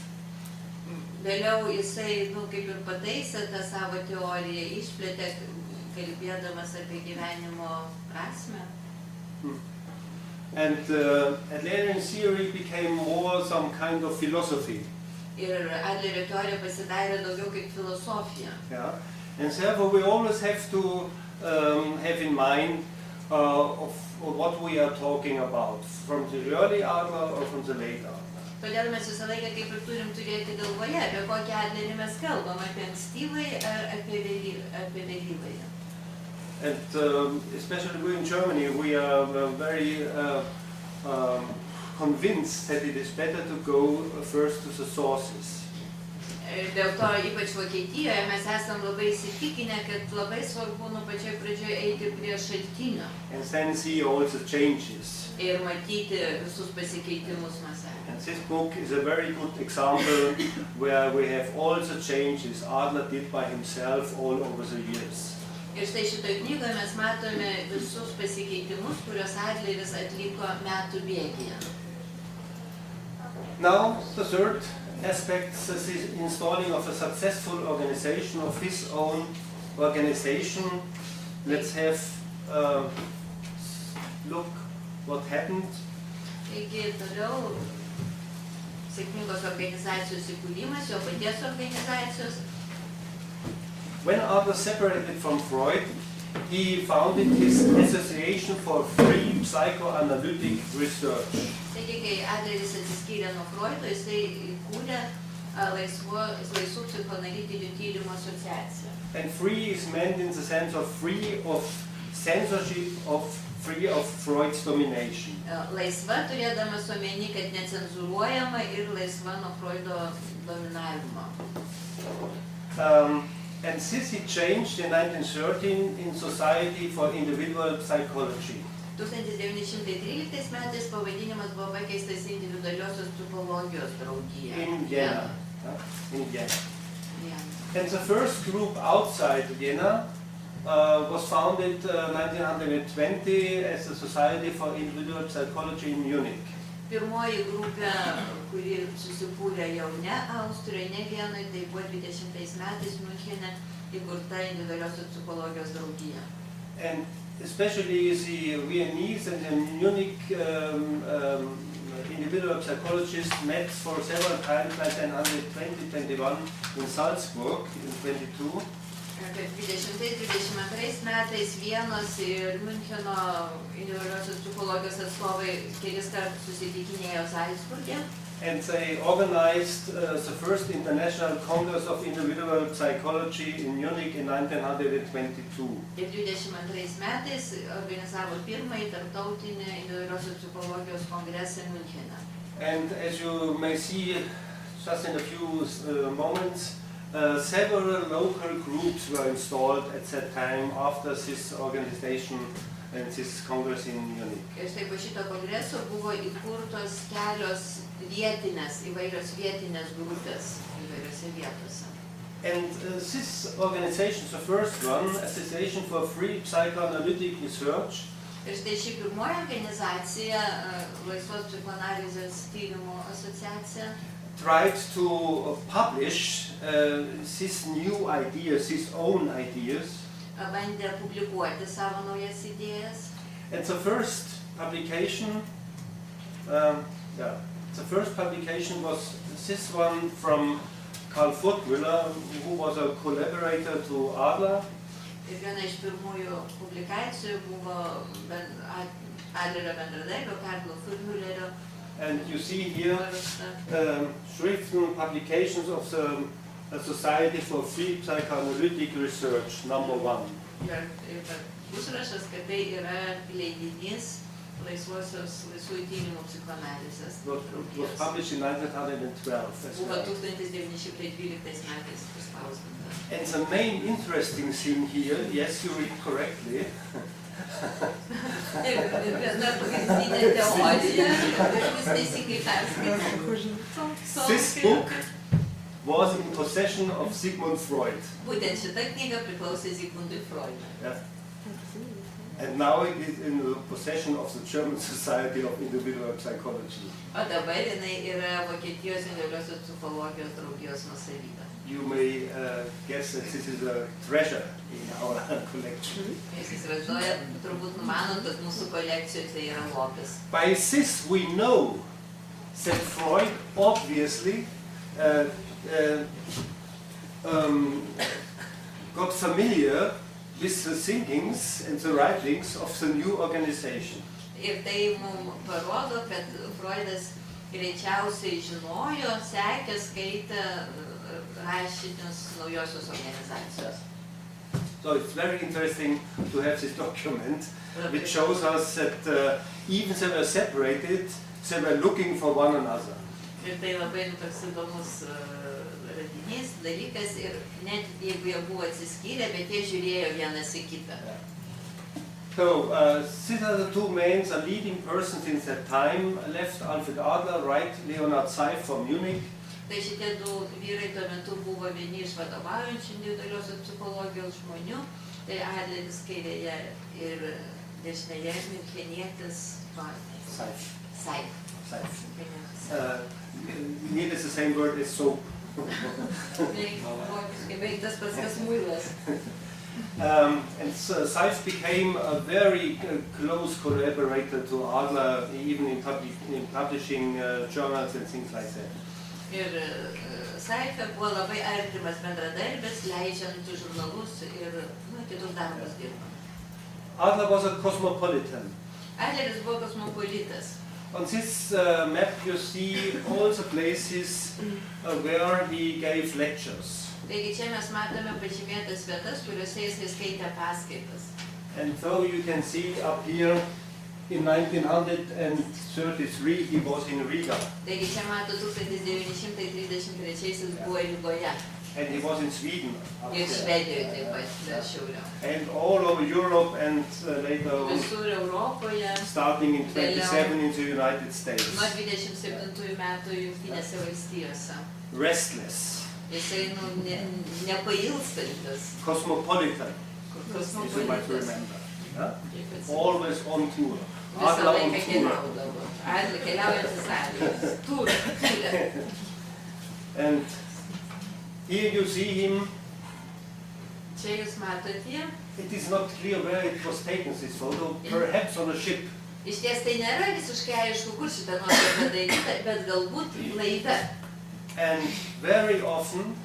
Vėliau jisai, kaip ir pataisė tą savo teoriją, išplėtė, kalbėdamas apie gyvenimo prasmę. And Adlerian theory became more some kind of philosophy. Ir Adlerio teorija pasidarė daugiau kaip filosofija. Yeah. And therefore we always have to have in mind of what we are talking about, from the early Adler or from the late Adler. Todėl mes visą laiką kaip ir turim turėti galvoje, apie kokį Adlerį mes kalbam, apie ankstyvąjį ar apie vėlyvąjį. And especially we in Germany, we are very convinced that it is better to go first to the sources. Dėl to, ypač Vokietijoje, mes esam labai įsitikinę, kad labai svarbu nuo pačioj pradžioje eiti prie šaltinio. And then see all the changes. Ir matyti visus pasikeitimus mąse. And this book is a very good example where we have all the changes Adler did by himself all over the years. Ir štai šitoje knygoje mes matome visus pasikeitimus, kuriuos Adleris atliko metų bėgyje. Now, the third aspect is the installing of a successful organization of his own organization. Let's have a look what happened. Taigi toliau sėkmingos organizacijos įkūrimas, jo paties organizacijos. When Adler separated from Freud, he founded his Association for Free Psychoanalytic Research. Taigi, kai Adleris atsiskyrė nuo Freudo, jisai įkūrė laisvų psichoanalitinių tyrimų asociaciją. And free is meant in the sense of free of censorship, free of Freud's domination. Laisva turėdamas omeny, kad necenzuruojama ir laisva nuo Freudo dominavimo. And this he changed in 1913 in Society for Individual Psychology. 1913 metais pavadinimas buvo pakeistas individualiosios psichologijos draugija. In Vienna. In Vienna. Yeah. And the first group outside Vienna was founded 1920 as the Society for Individual Psychology in Munich. Pirmoji grupė, kuri susikūrė jau ne Austrijoje, ne Vienoje, tai buvo 20 metais Münchene įkurta individualiosios psichologijos draugija. And especially the Viennese and the Munich individual psychologists met for several times, like 1920-21 in Salzburg in 22. 20-22 metais Vienos ir Müncheno individualiosios psichologijos atstovai kelis kartus susitikinėjo Salzburge. And they organized the first International Congress of Individual Psychology in Munich in 1922. Ir 22 metais organizavo pirmąjį tarptautinį individualiosios psichologijos kongresą Münchene. And as you may see just in a few moments, several local groups were installed at that time after this organization and this congress in Munich. Ir štai po šito kongreso buvo įkurtos kelios įvairios vietinės grupės įvairiose vietose. And this organization, the first one, Association for Free Psychoanalytic Research, Ir štai ši pirmoji organizacija, laisvos psichoanalizės tyrimų asociacija, tried to publish these new ideas, his own ideas. Bandė publikuoti savo naujas idėjas. And the first publication, was this one from Horst Groener, who was a collaborator to Adler. Ir viena iš pirmųjų publikacijų buvo Adlerio bendradarbio Karlo Furmüllerio. And you see here Schriften, publications of the Society for Free Psychoanalytic Research, #1. Ir užrašas, kad tai yra leidinys laisvųjų tyrimų psichoanalizės. It was published in 1912. Buvo 1912 metais išspausdinta. And the main interesting thing here, yes, you read correctly. This book was in possession of Sigmund Freud. Būtent šita knyga priklausė Sigmundui Freudui. Yeah. And now it is in the possession of the German Society of Individual Psychology. O dabar jinai yra Vokietijos individualiosios psichologijos draugijos nuosavybė. You may guess that this is a treasure in our collection. Jūs įsivaizduojat, turbūt numanot, kad mūsų kolekcijoje tai yra lobis. By this we know that Freud obviously got familiar with the thinkings and the writings of the new organization. Ir tai mums parodo, kad Freudas greičiausiai žinojo, sekė, skaitė rašinius naujosios organizacijos. So it's very interesting to have this document, which shows us that even they were separated, they were looking for one another. Ir tai labai toks įdomus radinys, dalykas, ir net jeigu jie buvo atsiskyrę, bet jie žiūrėjo vienas į kitą. So, these are the two men, the leading persons in that time, left Alfred Adler, right Leonard Seif from Munich. Tai šitie du vyrai tuo metu buvo vieni iš vadovaujančių individualiosios psichologijos žmonių, tai Adleris kairėje ir dešinėje Münchenietis Seif. Seife. Nearly the same word as soap. And Seife became a very close collaborator to Adler, even in publishing journals and things like that. Ir Seife buvo labai artimas bendradarbis, leidžiant žurnalus ir kitus darbus dirbo. Adler was a cosmopolitan. Adleris buvo kosmopolitas. On this map you see all the places where he gave lectures. Taigi čia mes matome pažymėtas vietas, kuriuose jisai skaitė paskaitas. And so you can see up here in 1933 he was in Riga. Taigi čia mato 1933 buvo Rygoje. And he was in Sweden. Ir Švedijoje taip pat šiauriau. And all over Europe and later on, Visur Europoje, starting in 27 in the United States. nuo 27 metų Jungtinėse valstijose. Restless. Jisai nepailstantis. Cosmopolitan. Is you might remember. Always on tour. Visą laiką keliaudavo. Adler keliaujantis Adleris. Tūrė. And here you see him. Čia jūs matote. It is not clear where it was taken, this photo. Perhaps on a ship. Iš ties tai nėra visiškai aišku, kur šitą nuotrauką daryta, bet galbūt laive. And very often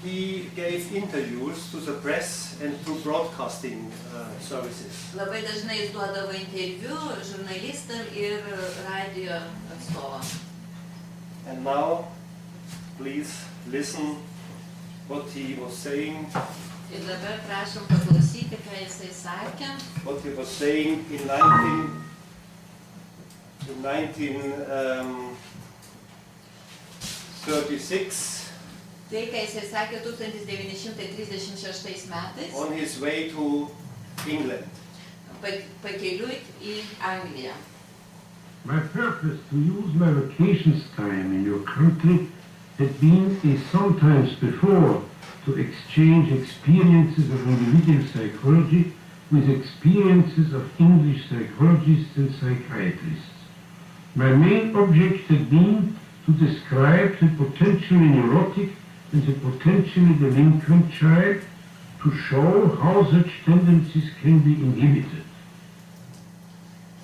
he gave interviews to the press and to broadcasting services. Labai dažnai jis duodavo interviu žurnalistam ir radio atstovam. And now, please listen what he was saying. Ir dabar prašom paklausyti, ką jisai sakė. What he was saying in 1936. Tai, ką jisai sakė 1936 metais. On his way to England. Pakeliui į Angliją. My purpose to use my vacations time in your country had been, as sometimes before, to exchange experiences of individual psychology with experiences of English psychologists and psychiatrists. My main object had been to describe the potentially neurotic and the potentially delinquent child, to show how such tendencies can be inhibited.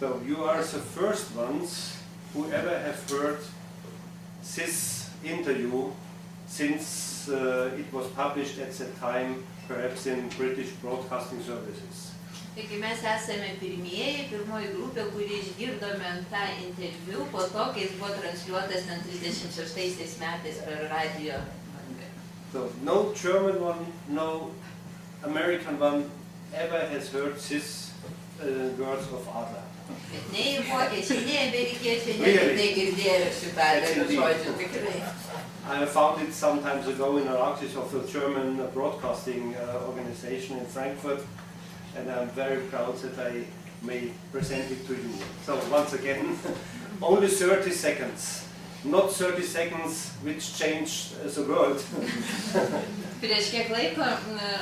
So you are the first ones who ever have heard this interview since it was published at that time, perhaps in British broadcasting services. Taigi mes esame pirmoji grupė, kuri išgirdome tą interviu po to, kai jis buvo transliuotas 36 metais per radio. So no German one, no American one ever has heard this words of Adler. Nei vokiečiai, nei amerikiečiai, negirdėjo šitą žodžių tikrai. I found it some time ago in an article of the German broadcasting organization in Frankfurt, and I'm very proud that I may present it to you. So once again, only 30 seconds. Not 30 seconds which changed the world. Prieš kiek laiko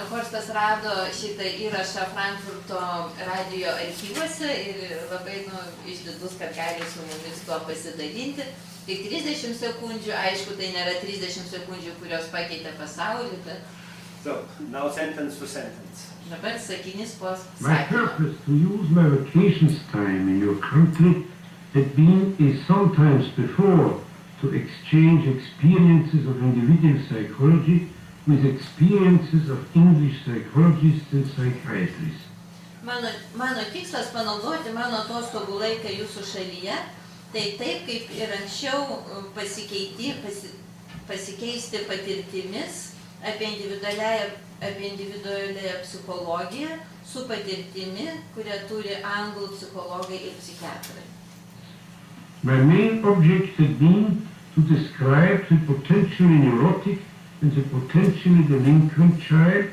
Horstas rado šitą įrašą Frankfurto radio archyvuose ir labai išdidus, kad gali su mumis tuo pasidalinti. Tik 30 sekundžių, aišku, tai nėra 30 sekundžių, kurios pakeitė pasaulį, bet... So, now sentence for sentence. Dabar sakinys po My sakinio. purpose to use my vacations time in your country had been, as sometimes before, to exchange experiences of individual psychology with experiences of English psychologists and psychiatrists. Mano tikslas panaudoti mano atostogų laiką jūsų šalyje, tai taip kaip ir anksčiau pasikeisti patirtimis apie individualią psichologiją su patirtimi, kurią turi anglų psichologai ir psichiatrai. My main object had been to describe the potentially neurotic and the potentially delinquent child,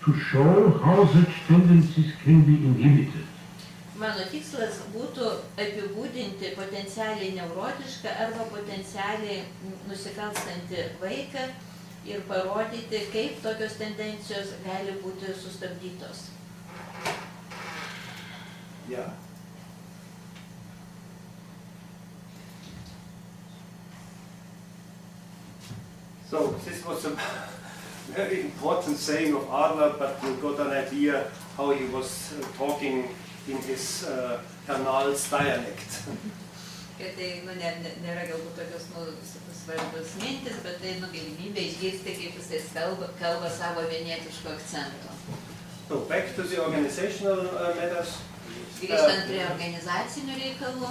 to show how such tendencies can be inhibited. Mano tikslas būtų apibūdinti potencialiai neurotišką arba potencialiai nusikalstantį vaiką ir parodyti, kaip tokios tendencijos gali būti sustabdytos. Yeah. So this was a very important saying of Adler, but you got an idea how he was talking in his Hernals dialect. Kad tai nėra galbūt tokios svarbios mintis, bet tai galimybė išgirsti, kaip jis kalba savo vienietiško akcento. So back to the organizational matters. Grįžtant prie organizacinių reikalų.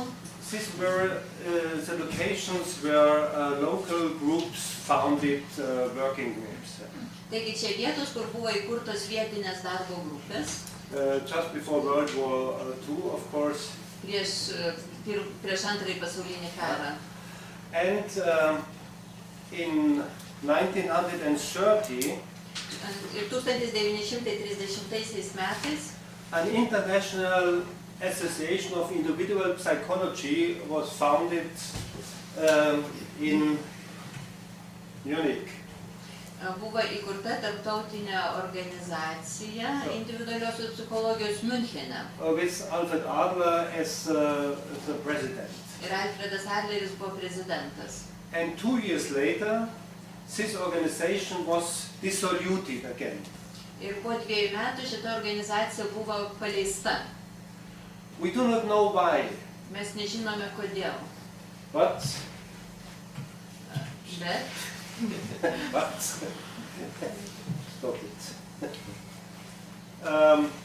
These were the locations where local groups founded working groups. Taigi čia vietos, kur buvo įkurtos vietinės darbo grupės. Just before World War II, of course. Prieš Antrąjį pasaulinį karą. And in 1930, 1930 metais, an international association of individual psychology was founded in Munich. Buvo įkurta tarptautinė organizacija individualiosios psichologijos Münchene. With Alfred Adler as the president. Ir Alfredas Adleris buvo prezidentas. And 2 years later, this organization was dissolved again. Ir po 2 metų šita organizacija buvo paleista. We do not know why. Mes nežinome kodėl. But stop it.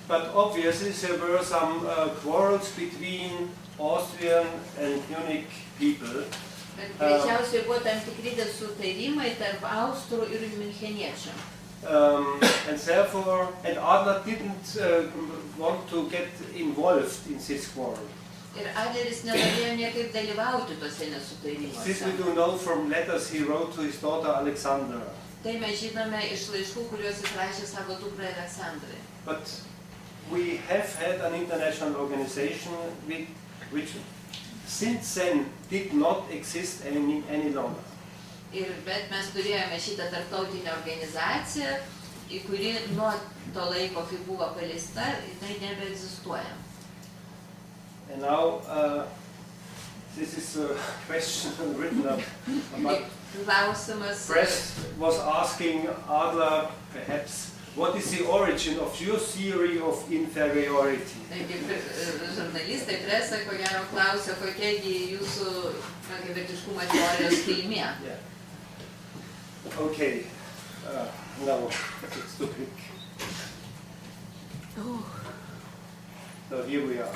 But obviously there were some quarrels between Austrian and Munich people. Bet greičiausiai buvo tam tikri nesutarimai tarp austrų ir miuncheniečių. And therefore, Adler didn't want to get involved in this quarrel. Ir Adleris nenorėjo niekaip dalyvauti tose nesutarimuose. This we do know from letters he wrote to his daughter Alexandra. Tai mes žinome iš laiškų, kuriuos jis rašė savo dukrai Aleksandrai. But we have had an international organization which since then did not exist any longer. Bet mes turėjome šitą tarptautinę organizaciją, į kuri nuo to laiko, kai buvo paleista, tai nebeegzistuoja. And now this is a question written up. Press was asking Adler, perhaps, what is the origin of your theory of inferiority? Žurnalistai presai, ko gero, klausia, kokiagi jūsų lygiavertiškumo teorijos kilmė. Okay, no, it's too quick. So here we are.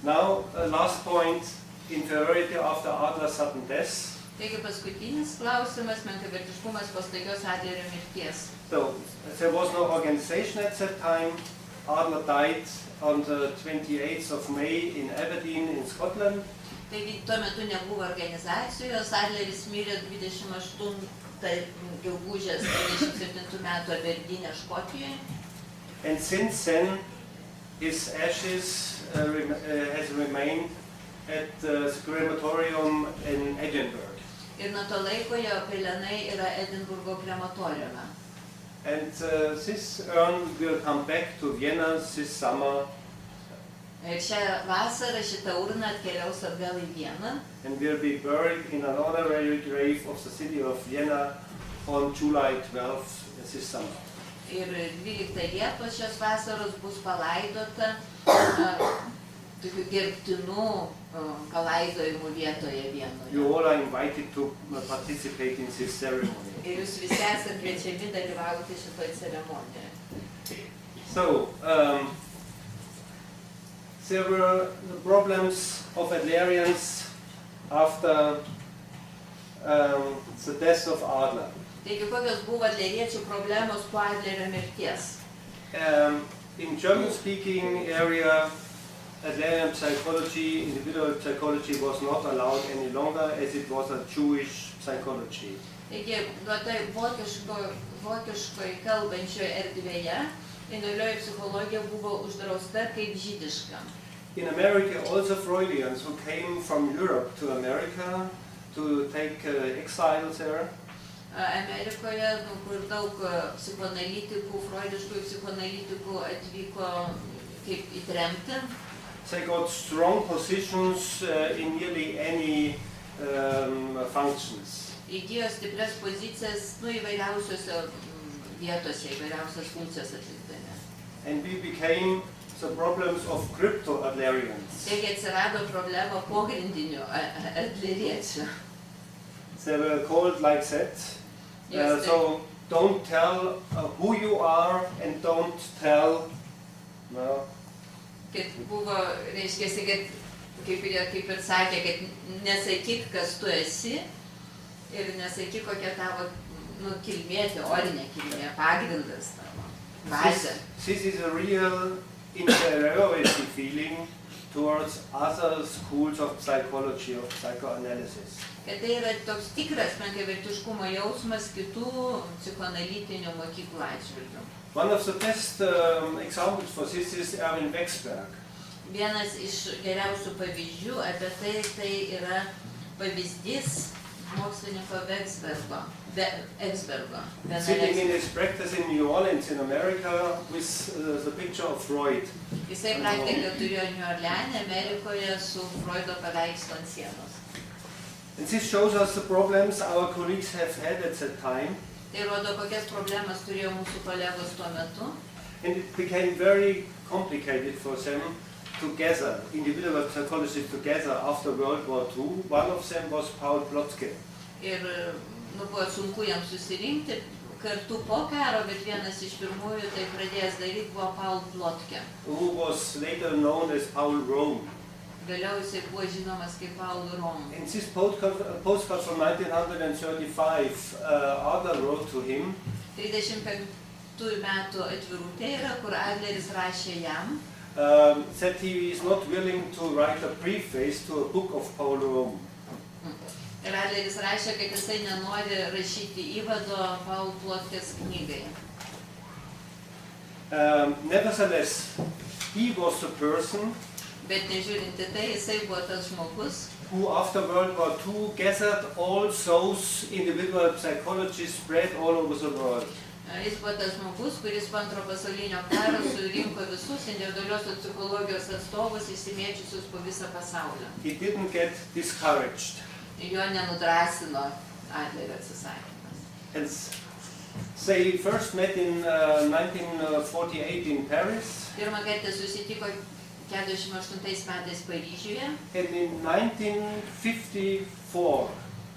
Now, last point, inferiority after Adler's sudden death. Taigi paskutinis klausimas, menkavertiškumas po staigios Adlerio mirties. So, there was no organization at that time. Adler died on the 28th of May in Aberdeen in Scotland. Taigi tuo metu nebuvo organizacijos, Adleris mirė 28 gegužės 27 metų Aberdyne, Škotijoje. And since then, his ashes has remained at the crematorium in Edinburgh. Ir nuo to laiko jo pelenai yra Edinburgo krematoriume. And this urn will come back to Vienna this summer. Ir šią vasarą šitą urną atkeliaus atgal į Vieną. And will be buried in an honorary grave of the city of Vienna on July 12th this summer. Ir 12 Liepos šios vasaros bus palaidota tokių gerbtinų palaidojimų vietoje Vienoje. You all are invited to participate in this ceremony. Ir jūs visi esate kviečiami dalyvauti šitoj ceremonijoje. So, there were problems of Adlerians after the death of Adler. Taigi, kokios buvo adleriečių problemos po Adlerio mirties? In German-speaking area, Adlerian psychology, individual psychology was not allowed any longer as it was a Jewish psychology. Taigi, tai vokiškoj kalbančioje erdvėje individualioji psichologija buvo uždrausta kaip žydiška. In America, also Freudians who came from Europe to America to take exile there. Amerikoje, kur daug psichoanalitikų, freudiškų psichoanalitikų atvyko kaip į tremtį. They got strong positions in nearly any functions. įgijo stiprias pozicijas, įvairiausiose vietose, įvairiausias funkcijas atlikdami. And we became the problems of crypto-adlerians. Taigi atsirado problema pogrindinių adleriečių. They were called like that. Yes, So don't tell who you are and don't tell. No. Kad buvo, reiškia, kad kaip ir sakė, kad nesakyk, kas tu esi ir nesakyk, kokia tavo kilmė, teorinė kilmė, pagrindas tavo, bazė. This is a real inferiority feeling towards other schools of psychology, of psychoanalysis. Kad tai yra toks tikras menkavertiškumo jausmas kitų psichoanalitinių mokyklų atžvilgių. One of the best examples for this is Erwin Wexberg. Vienas iš geriausių pavyzdžių apie tai yra pavyzdys mokslininko Wexbergo. Sitting in his practice in New Orleans in America with the picture of Freud. Jisai praktiką turėjo New Orleane, Amerikoje su Freudo paveikslu ant sienos. And this shows us the problems our colleagues have had at that time. Tai rodo, kokias problemas turėjo mūsų kolegos tuo metu. And it became very complicated for them together, individual psychologists together after World War II. One of them was Paul Plotke. Ir buvo sunku jam susirinkti kartu po karo, bet vienas iš pirmųjų tai pradėjęs daryti buvo Paul Plotke. Who was later known as Paul Rome. Vėliau jisai buvo žinomas kaip Paul Rome. In this postcard from 1935, Adler wrote to him. 35 metų atvirutė yra, kur Adleris rašė jam. That he is not willing to write a preface to a book of Paul Rome. Ir Adleris rašė, kad jisai nenori rašyti įvado Paul Plotkės knygai. Nevertheless, he was the person Bet nežiūrinti tai, jisai buvo tas žmogus, who after World War II gathered all those individual psychologists spread all over the world. Jis buvo tas žmogus, kuris po Antro pasaulinio karo surinko visus individualiosios psichologijos atstovus išsimėčiusius po visą pasaulį. He didn't get discouraged. Jo nenudrasino Adlerio atsisakymas. And they first met in 1948 in Paris. Pirmą kartą susitiko 48 metais Paryžiuje. And in 1954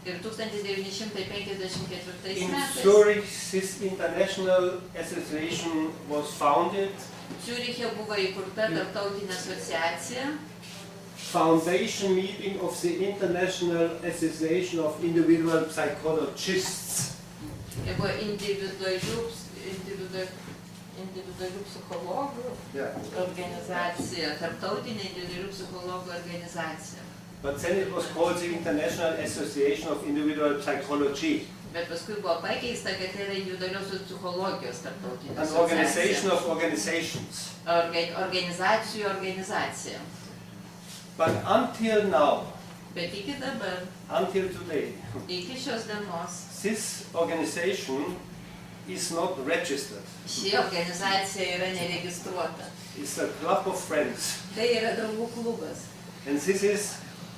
Ir 1954 in metais Zurich this international association was founded. Ciuriche buvo įkurta tarptautinė asociacija. Foundation meeting of the International Association of Individual Psychologists. Tai buvo individualių psichologų organizacija, tarptautinė individualių psichologų organizacija. But then it was called the International Association of Individual Psychology. Bet paskui buvo pakeista, kad tai yra individualiosios psichologijos tarptautinė An organization of organizations. Organizacija. But until now, Bet iki dabar, until today, iki šios dienos, this organization is not registered. ši organizacija yra neregistruota. It's a club of friends. Tai yra draugų klubas. And this is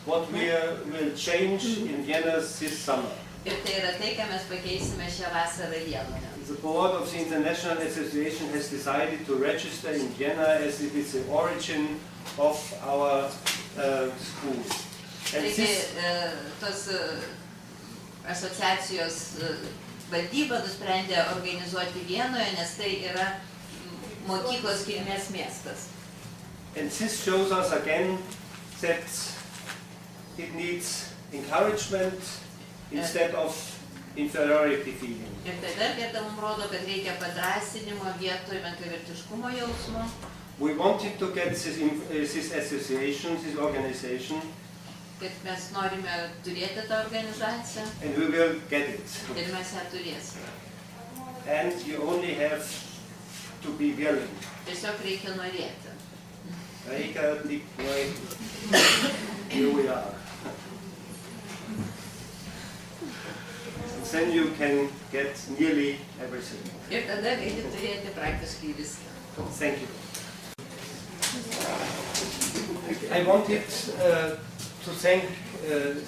what we will change in Vienna this summer. Ir tai yra tai, ką mes pakeisime šią vasarą Vienoje. The board of the International Association has decided to register in Vienna as if it's the origin of our school. And Taigi, tos asociacijos valdyba nusprendė organizuoti Vienoje, nes tai yra mokyklos kilmės miestas. And this shows us again that it needs encouragement instead of inferiority feeling. Ir tai dar kartą mums rodo, kad reikia padrąsinimo vietoj menkavertiškumo jausmo. We wanted to get this association, this organization, Kad mes norime turėti tą organizaciją and we will get it. ir mes ją turėsime. And you only have to be willing. Tiesiog reikia norėti. Here we are. Then you can get nearly everything. Ir tada gali turėti praktiškai viską. Thank you. I wanted to thank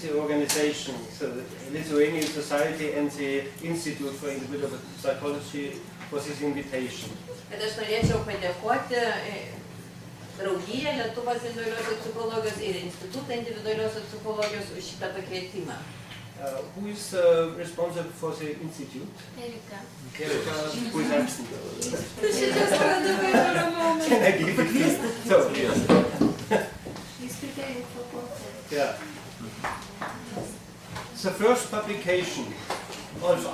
the organization, so the Lithuanian Society and the Institute for Individual Psychology for this invitation. Kad aš norėčiau padėkoti draugiją Lietuvos individualiosios psichologijos ir Institutą individualiosios psichologijos už šitą pakvietimą. Who is responsible for the institute? Erika. Erika, who is absent? Can Can I give it to so, yes. He's preparing for content. Yeah. The first publication of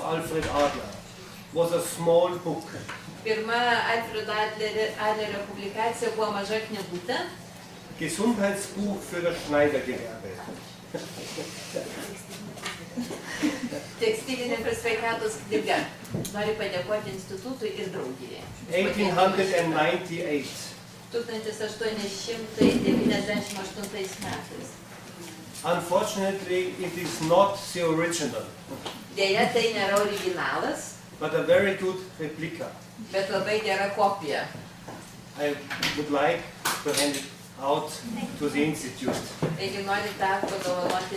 Alfred Adler was a small book. Pirma Alfredo Adlerio publikacija buvo maža knygutė. Gesundheitsbuch für das Schneidergewerbe. Tekstilinė ir sveikatos knyga. Noriu padėkoti institutui ir draugijai. 1898. 1898 metais. Unfortunately, it is not the original, Deja, tai nėra originalas, but a very good replica. bet labai gera kopija. I would like to hand it out to the institute. Taigi noriu tą padovanoti